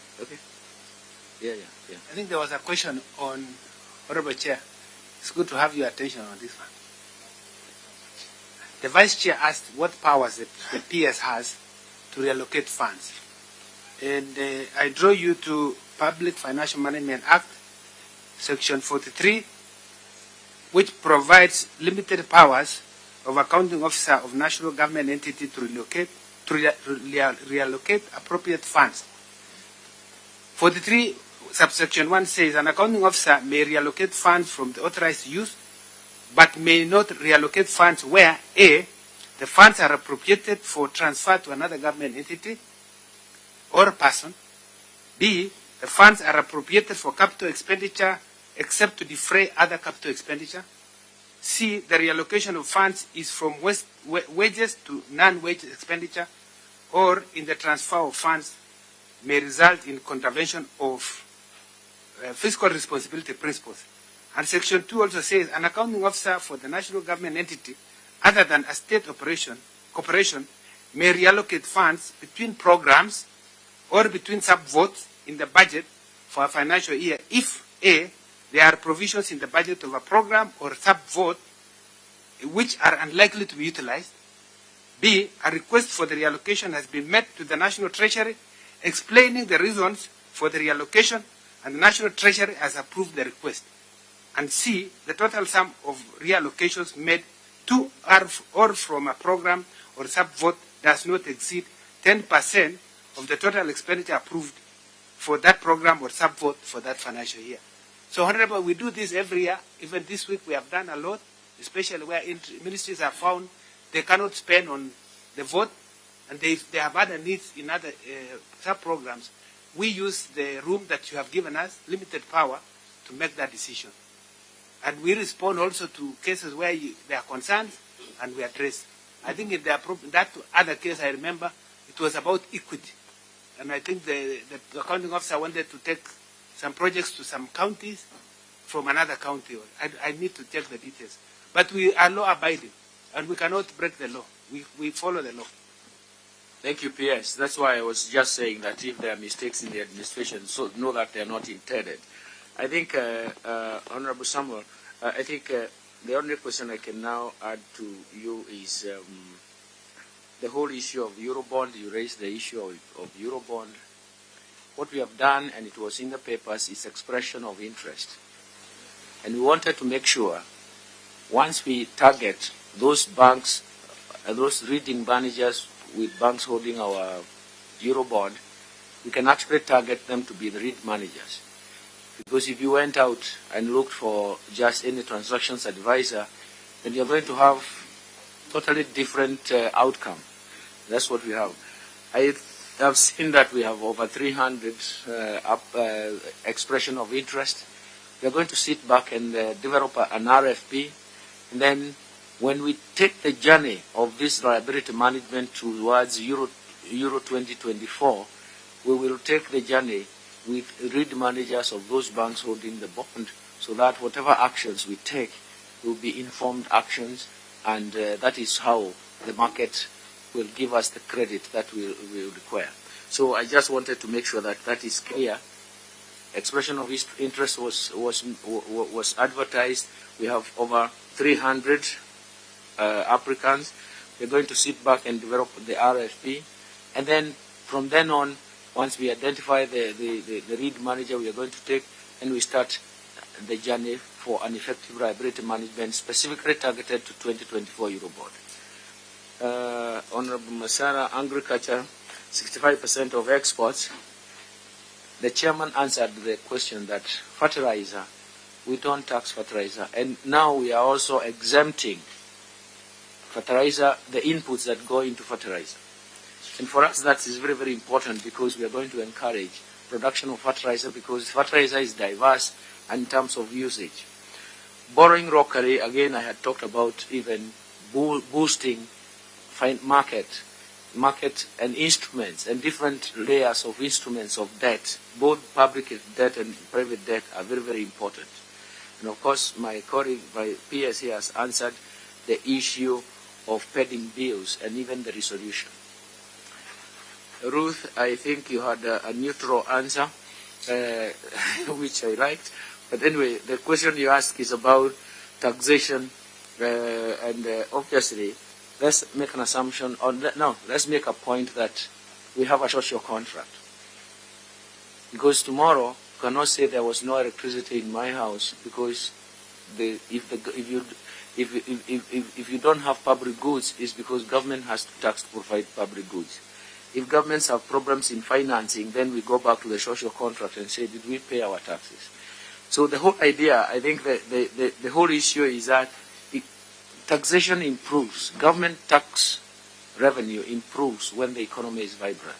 Yeah. I think there was a question on Honorable Chair. It's good to have your attention on this one. The Vice Chair asked what powers the PS has to reallocate funds. And I draw you to Public Financial Management Act, Section 43, which provides limited powers of accounting officer of national government entity to reallocate appropriate funds. 43, subsection 1 says an accounting officer may reallocate funds from the authorized use, but may not reallocate funds where A, the funds are appropriated for transfer to another government entity or person, B, the funds are appropriated for capital expenditure except to defray other capital expenditure, C, the reallocation of funds is from wages to non-wage expenditure, or in the transfer of funds may result in contravention of fiscal responsibility principles. And Section 2 also says an accounting officer for the national government entity, other than a state corporation, may reallocate funds between programs or between sub-votes in the budget for a financial year if A, there are provisions in the budget of a program or sub-vote which are unlikely to be utilized, B, a request for the reallocation has been made to the National Treasury explaining the reasons for the reallocation and the National Treasury has approved the request, and C, the total sum of reallocations made to or from a program or sub-vote does not exceed 10% of the total expenditure approved for that program or sub-vote for that financial year. So, Honorable, we do this every year. Even this week we have done a lot, especially where ministries have found they cannot spend on the vote and they have other needs in other sub-programs. We use the room that you have given us, limited power, to make that decision. And we respond also to cases where there are concerns and we address. I think in that other case I remember, it was about equity. And I think the accounting officer wanted to take some projects to some counties from another county. I need to check the details. But we are law-abiding, and we cannot break the law. We follow the law. Thank you, PS. That's why I was just saying that if there are mistakes in the administration, so know that they are not intended. I think, Honorable Samuel, I think the only question I can now add to you is the whole issue of Eurobond. You raised the issue of Eurobond. What we have done, and it was in the papers, is expression of interest. And we wanted to make sure, once we target those banks, those reading managers with banks holding our Eurobond, we can actually target them to be the read managers. Because if you went out and looked for just any transactions advisor, then you're going to have totally different outcome. That's what we have. I have seen that we have over 300 expression of interest. We are going to sit back and develop an RFP, and then when we take the journey of this liability management towards Euro 2024, we will take the journey with read managers of those banks holding the bond, so that whatever actions we take will be informed actions, and that is how the market will give us the credit that we will require. So I just wanted to make sure that that is clear. expression of interest was advertised. We have over 300 applicants. We're going to sit back and develop the RFP, and then from then on, once we identify the lead manager, we are going to take and we start the journey for an effective liability management specifically targeted to 2024 Eurobond. Honorable Masara, agriculture, 65% of exports. The chairman answered the question that fertilizer, we don't tax fertilizer, and now we are also exempting fertilizer, the inputs that go into fertilizer. And for us that is very, very important because we are going to encourage production of fertilizer because fertilizer is diverse in terms of usage. Borrowing locally, again I had talked about even boosting market and instruments and different layers of instruments of debt. Both public debt and private debt are very, very important. And of course my colleague, my PS here has answered the issue of pending bills and even the resolution. Ruth, I think you had a neutral answer, which I liked. But anyway, the question you asked is about taxation, and obviously, let's make an assumption, let's make a point that we have a social contract. Because tomorrow, you cannot say there was no electricity in my house because if you don't have public goods, it's because government has to tax to provide public goods. If governments have problems in financing, then we go back to the social contract and say, did we pay our taxes? So the whole idea, I think the whole issue is that taxation improves. Government tax revenue improves when the economy is vibrant.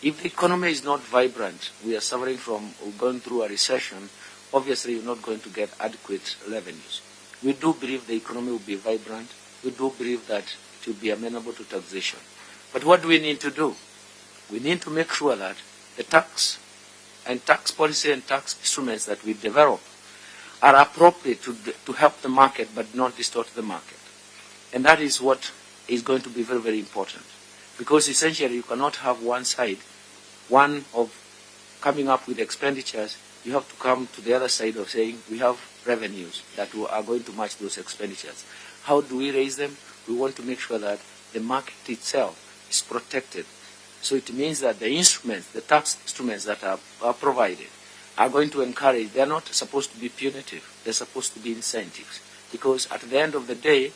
If the economy is not vibrant, we are suffering from going through a recession, obviously you're not going to get adequate revenues. We do believe the economy will be vibrant. We do believe that it will be amenable to taxation. But what do we need to do? We need to make sure that the tax and tax policy and tax instruments that we develop are appropriate to help the market but not distort the market. And that is what is going to be very, very important. Because essentially you cannot have one side, one of coming up with expenditures, you have to come to the other side of saying we have revenues that are going to match those expenditures. How do we raise them? We want to make sure that the market itself is protected. So it means that the instruments, the tax instruments that are provided are going to encourage, they're not supposed to be punitive, they're supposed to be incentives. Because at the end of the day,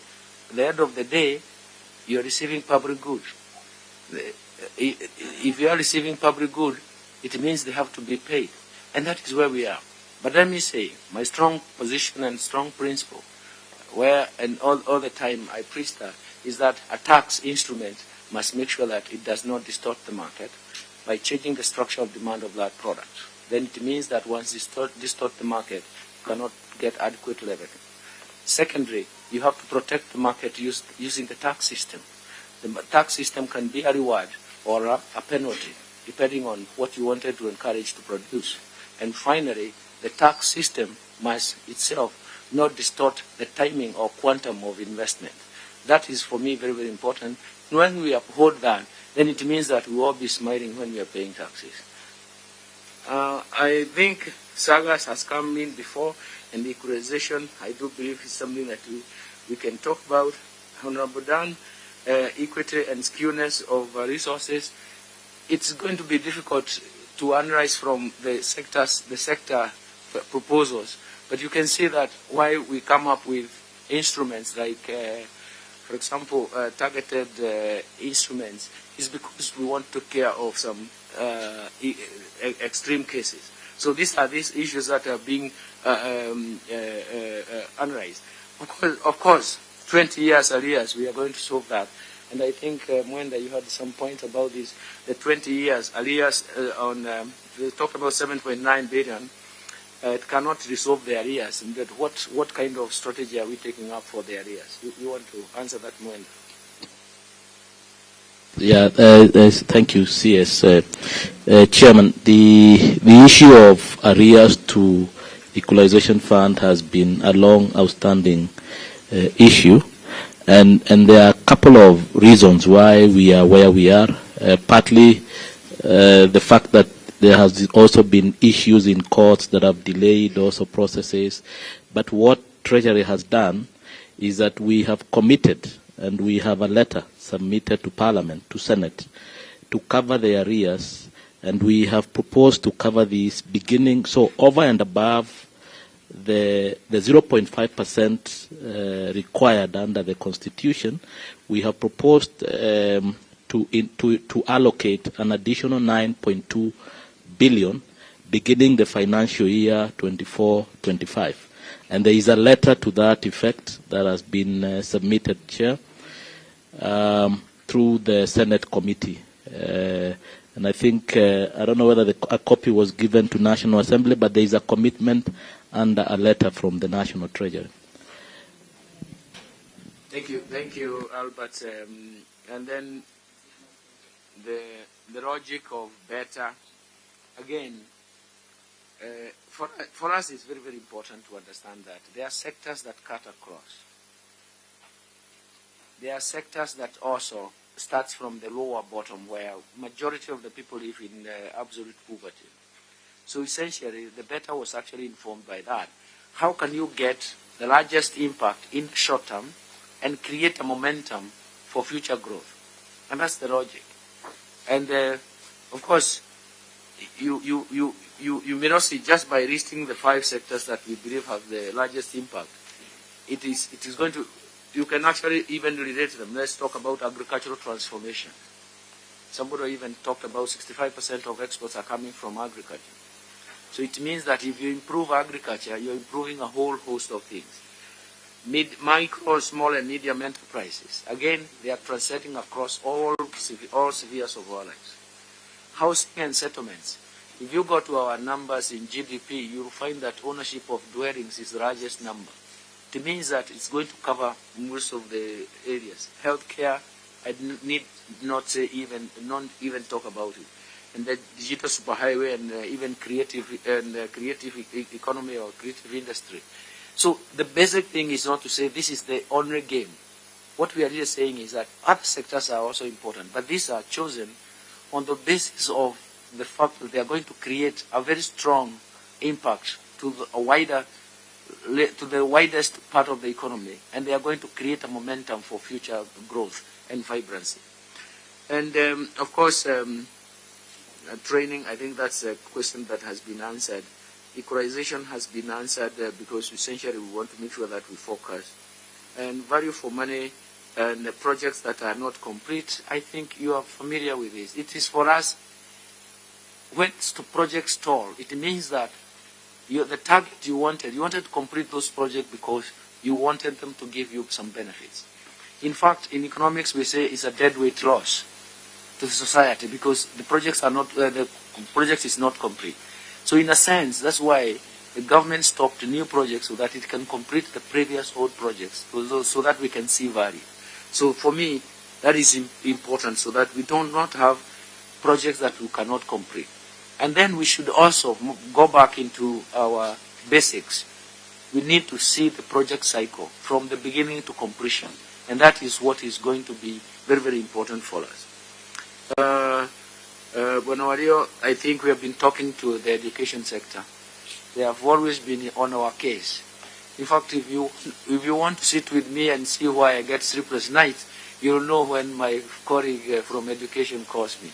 you're receiving public good. If you are receiving public good, it means they have to be paid. And that is where we are. But let me say, my strong position and strong principle, where and all the time I preach that, is that a tax instrument must make sure that it does not distort the market by changing the structure of demand of that product. Then it means that once you distort the market, you cannot get adequate revenue. Secondly, you have to protect the market using the tax system. The tax system can be a reward or a penalty, depending on what you wanted to encourage to produce. And finally, the tax system must itself not distort the timing or quantum of investment. That is, for me, very, very important. When we uphold that, then it means that we will all be smiling when we are paying taxes. I think Sagas has come in before, and equalization, I do believe, is something that we can talk about. Honorable Dan, equity and skewness of resources. It's going to be difficult to analyze from the sector proposals, but you can see that why we come up with instruments like, for example, targeted instruments is because we want to take care of some extreme cases. So these are these issues that are being analyzed. Of course, 20 years arrears, we are going to solve that. And I think, Mwenda, you had some point about this, the 20 years arrears we talked about 7.9 billion. It cannot resolve the arrears. But what kind of strategy are we taking up for the arrears? You want to answer that, Mwenda? Yeah, thank you, CS. Chairman, the issue of arrears to equalization fund has been a long outstanding issue, and there are a couple of reasons why we are where we are. Partly the fact that there has also been issues in courts that have delayed also processes. But what Treasury has done is that we have committed, and we have a letter submitted to Parliament, to Senate, to cover the arrears, and we have proposed to cover these beginning, so over and above the 0.5% required under the Constitution. We have proposed to allocate an additional 9.2 billion beginning the financial year 24-25. And there is a letter to that effect that has been submitted, Chair, through the Senate committee. And I think, I don't know whether a copy was given to National Assembly, but there is a commitment under a letter from the National Treasury. Thank you, Albert. And then the logic of better, again, for us it's very, very important to understand that there are sectors that cut across. There are sectors that also starts from the lower bottom, where majority of the people live in absolute poverty. So essentially, the better was actually informed by that. How can you get the largest impact in short term and create a momentum for future growth? And that's the logic. And of course, you may not see just by listing the 5 sectors that we believe have the largest impact. It is going to. You can actually even relate them. Let's talk about agricultural transformation. Somebody even talked about 65% of exports are coming from agriculture. So it means that if you improve agriculture, you're improving a whole host of things. Micro, small, and medium enterprises. Again, they are translating across all spheres of our lives. Housing and settlements. If you go to our numbers in GDP, you'll find that ownership of dwellings is the largest number. It means that it's going to cover most of the areas. Healthcare, I need not say not even talk about it. And the digital superhighway and even creative economy or creative industry. So the basic thing is not to say this is the only game. What we are really saying is that other sectors are also important, but these are chosen on the basis of the fact that they are going to create a very strong impact to the widest part of the economy, and they are going to create a momentum for future growth and vibrancy. And of course, training, I think that's a question that has been answered. Equalization has been answered because essentially we want to make sure that we focus. And value for money and the projects that are not complete, I think you are familiar with this. It is for us, when projects stall, it means that the target you wanted to complete those projects because you wanted them to give you some benefits. In fact, in economics, we say it's a deadweight loss to the society because the projects are not, the project is not complete. So in a sense, that's why the government stopped new projects so that it can complete the previous old projects, so that we can see value. So for me, that is important, so that we do not have projects that we cannot complete. And then we should also go back into our basics. We need to see the project cycle from the beginning to completion. And that is what is going to be very, very important for us. Bonawario, I think we have been talking to the education sector. They have always been on our case. In fact, if you want to sit with me and see why I get sleepless nights, you'll know when my colleague from education calls me.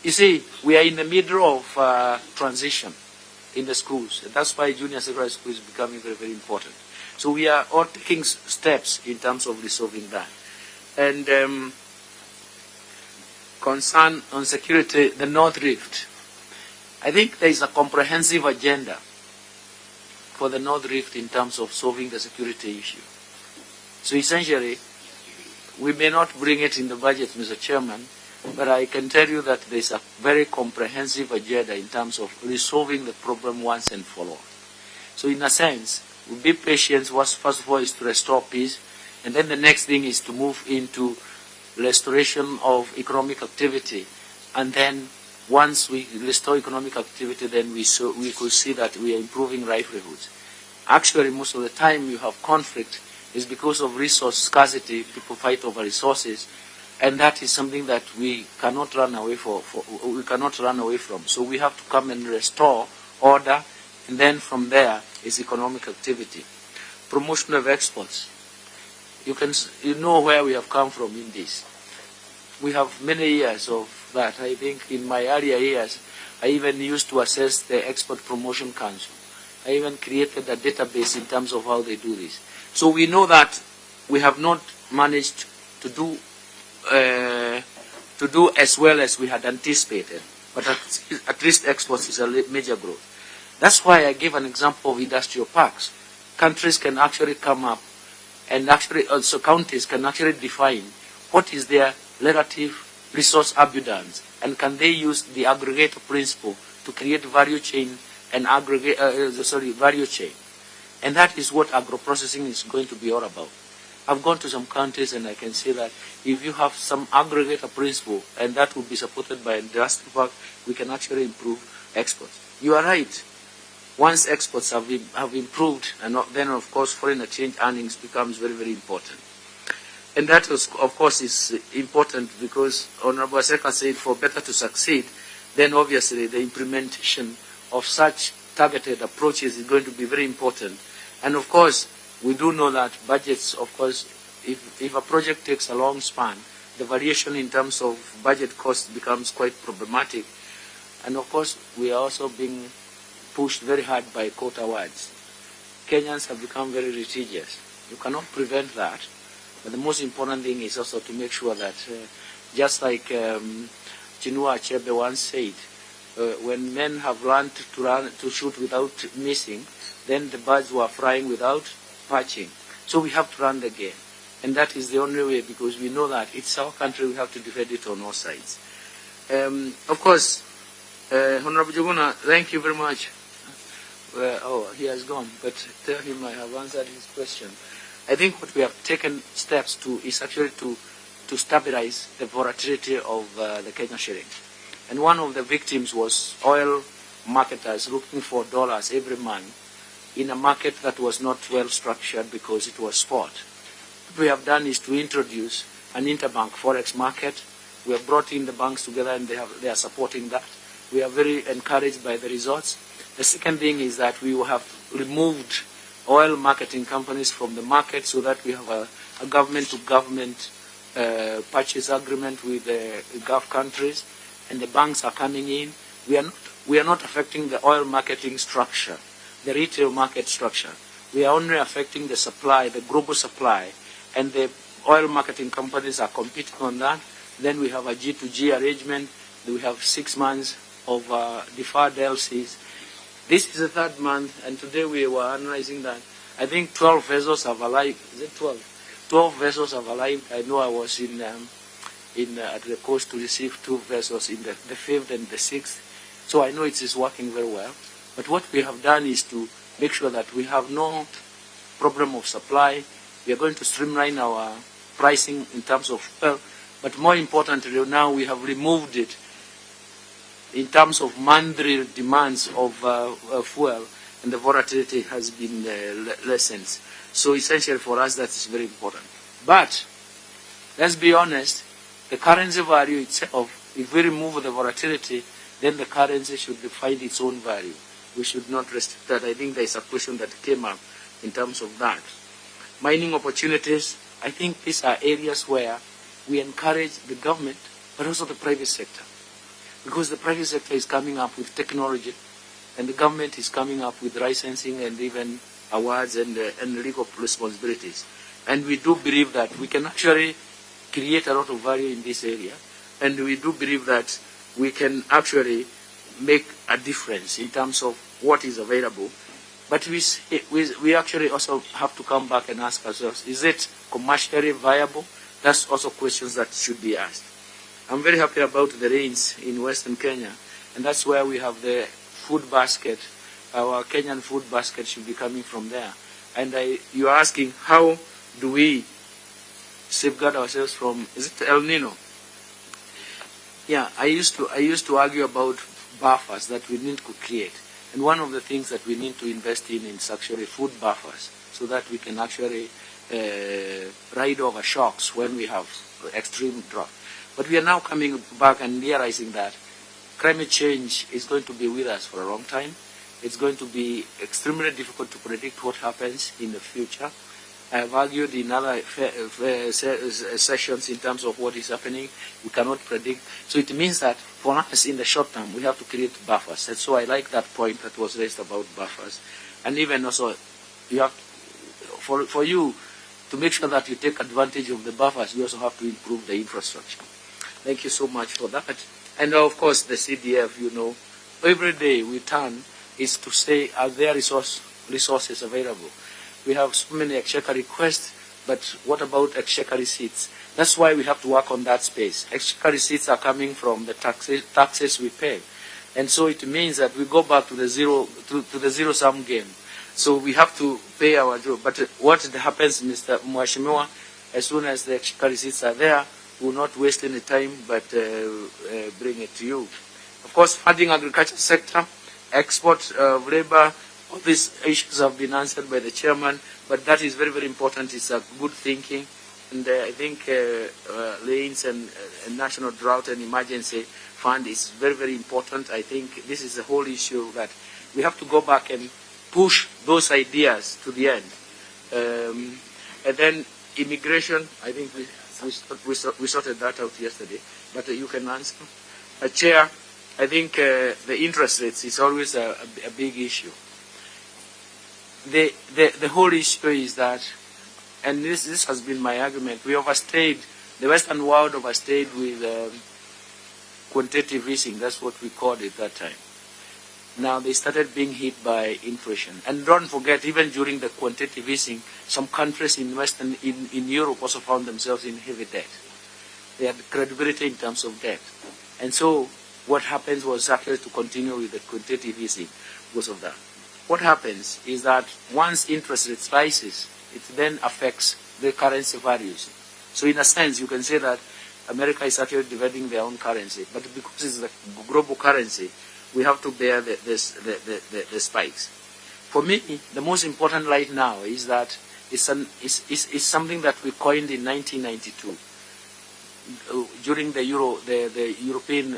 You see, we are in the middle of transition in the schools. And that's why junior secondary school is becoming very, very important. So we are all taking steps in terms of resolving that. And concern on security, the North Rift. I think there is a comprehensive agenda for the North Rift in terms of solving the security issue. So essentially, we may not bring it in the budget, Mr. Chairman, but I can tell you that there is a very comprehensive agenda in terms of resolving the problem once and for all. So in a sense, we'll be patient. First of all is to restore peace, and then the next thing is to move into restoration of economic activity. And then once we restore economic activity, then we could see that we are improving livelihoods. Actually, most of the time you have conflict is because of resource scarcity. People fight over resources. And that is something that we cannot run away we cannot run away from. So we have to come and restore order, and then from there is economic activity. Promotion of exports. You know where we have come from in this. We have many years of that. I think in my earlier years, I even used to assess the Export Promotion Council. I even created a database in terms of how they do this. So we know that we have not managed to do as well as we had anticipated, but at least exports is a major growth. That's why I gave an example of industrial parks. Countries can actually come up, and actually also counties can actually define what is their relative resource abundance, and can they use the aggregator principle to create value chain and value chain. And that is what agro-processing is going to be all about. I've gone to some countries and I can say that if you have some aggregator principle, and that will be supported by industrial park, we can actually improve exports. You are right. Once exports have improved, and then of course foreign exchange earnings becomes very, very important. And that of course is important because Honorable Seka said for better to succeed, then obviously the implementation of such targeted approaches is going to be very important. And of course, we do know that budgets, of course, if a project takes a long span, the variation in terms of budget cost becomes quite problematic. And of course, we are also being pushed very hard by quota awards. Kenyans have become very litigious. You cannot prevent that. But the most important thing is also to make sure that, just like Chinua Achebe once said, when men have learned to shoot without missing, then the birds were flying without patching. So we have to run the game. And that is the only way, because we know that it's our country, we have to defend it on all sides. Of course, Honorable Njuguna, thank you very much. He has gone, but tell him I have answered his question. I think what we have taken steps to is actually to stabilize the volatility of the Kenyan shilling. And one of the victims was oil marketers looking for dollars every month in a market that was not well structured because it was spot. What we have done is to introduce an interbank forex market. We have brought in the banks together and they are supporting that. We are very encouraged by the results. The second thing is that we have removed oil marketing companies from the market so that we have a government-to-government purchase agreement with the Gulf countries, and the banks are coming in. We are not affecting the oil marketing structure, the retail market structure. We are only affecting the supply, the global supply, and the oil marketing companies are competing on that. Then we have a G2G arrangement. We have 6 months of deferred LCs. This is the third month, and today we were analyzing that. I think 12 vessels have arrived. Is it 12? 12 vessels have arrived. I know I was at the coast to receive 2 vessels in the 5th and the 6th. So I know it is working very well. But what we have done is to make sure that we have no problem of supply. We are going to streamline our pricing in terms of fuel. But more importantly, now we have removed it in terms of monthly demands of fuel, and the volatility has been lessened. So essentially for us that is very important. But let's be honest, the currency value itself, if we remove the volatility, then the currency should find its own value. We should not restrict that. I think there is a question that came up in terms of that. Mining opportunities, I think these are areas where we encourage the government, but also the private sector. Because the private sector is coming up with technology, and the government is coming up with licensing and even awards and legal responsibilities. And we do believe that we can actually create a lot of value in this area, and we do believe that we can actually make a difference in terms of what is available. But we actually also have to come back and ask ourselves, is it commercially viable? That's also questions that should be asked. I'm very happy about the rains in Western Kenya, and that's where we have the food basket. Our Kenyan food basket should be coming from there. And you are asking, how do we safeguard ourselves from, is it El Nino? Yeah, I used to argue about buffers that we need to create. And one of the things that we need to invest in is actually food buffers, so that we can actually ride over shocks when we have extreme drought. But we are now coming back and realizing that climate change is going to be with us for a long time. It's going to be extremely difficult to predict what happens in the future. I have argued in other sessions in terms of what is happening. We cannot predict. So it means that for us in the short term, we have to create buffers. And so I like that point that was raised about buffers. And even also, you have for you to make sure that you take advantage of the buffers, you also have to improve the infrastructure. Thank you so much for that. And of course, the CDF, you know, every day we turn is to say, are there resources available? We have so many exchequer requests, but what about exchequer receipts? That's why we have to work on that space. Exchequer receipts are coming from the taxes we pay. And so it means that we go back to the zero-sum game. So we have to pay our job. But what happens, Mr. Mwashimiwa, as soon as the exchequer receipts are there, we will not waste any time, but bring it to you. Of course, funding agriculture sector, export of labor, all these issues have been answered by the chairman, but that is very, very important. It's a good thinking. And I think lanes and National Drought and Emergency Fund is very, very important. I think this is the whole issue that we have to go back and push those ideas to the end. And then immigration, I think we sorted that out yesterday, but you can answer. Chair, I think the interest rates is always a big issue. The whole issue is that, and this has been my argument, we overstayed, the Western world overstayed with quantitative easing. That's what we called it that time. Now they started being hit by inflation. And don't forget, even during the quantitative easing, some countries in in Europe also found themselves in heavy debt. They had credibility in terms of debt. And so what happens was actually to continue with the quantitative easing because of that. What happens is that once interest rates rises, it then affects the currency values. So in a sense, you can say that America is actually developing their own currency, but because it's a global currency, we have to bear the spikes. For me, the most important right now is that it's something that we coined in 1992 during the European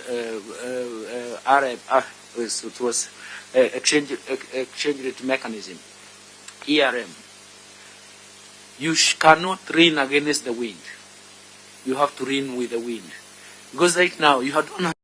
it was exchange rate mechanism, ERM. You cannot rain against the wind. You have to rain with the wind, because right now you don't have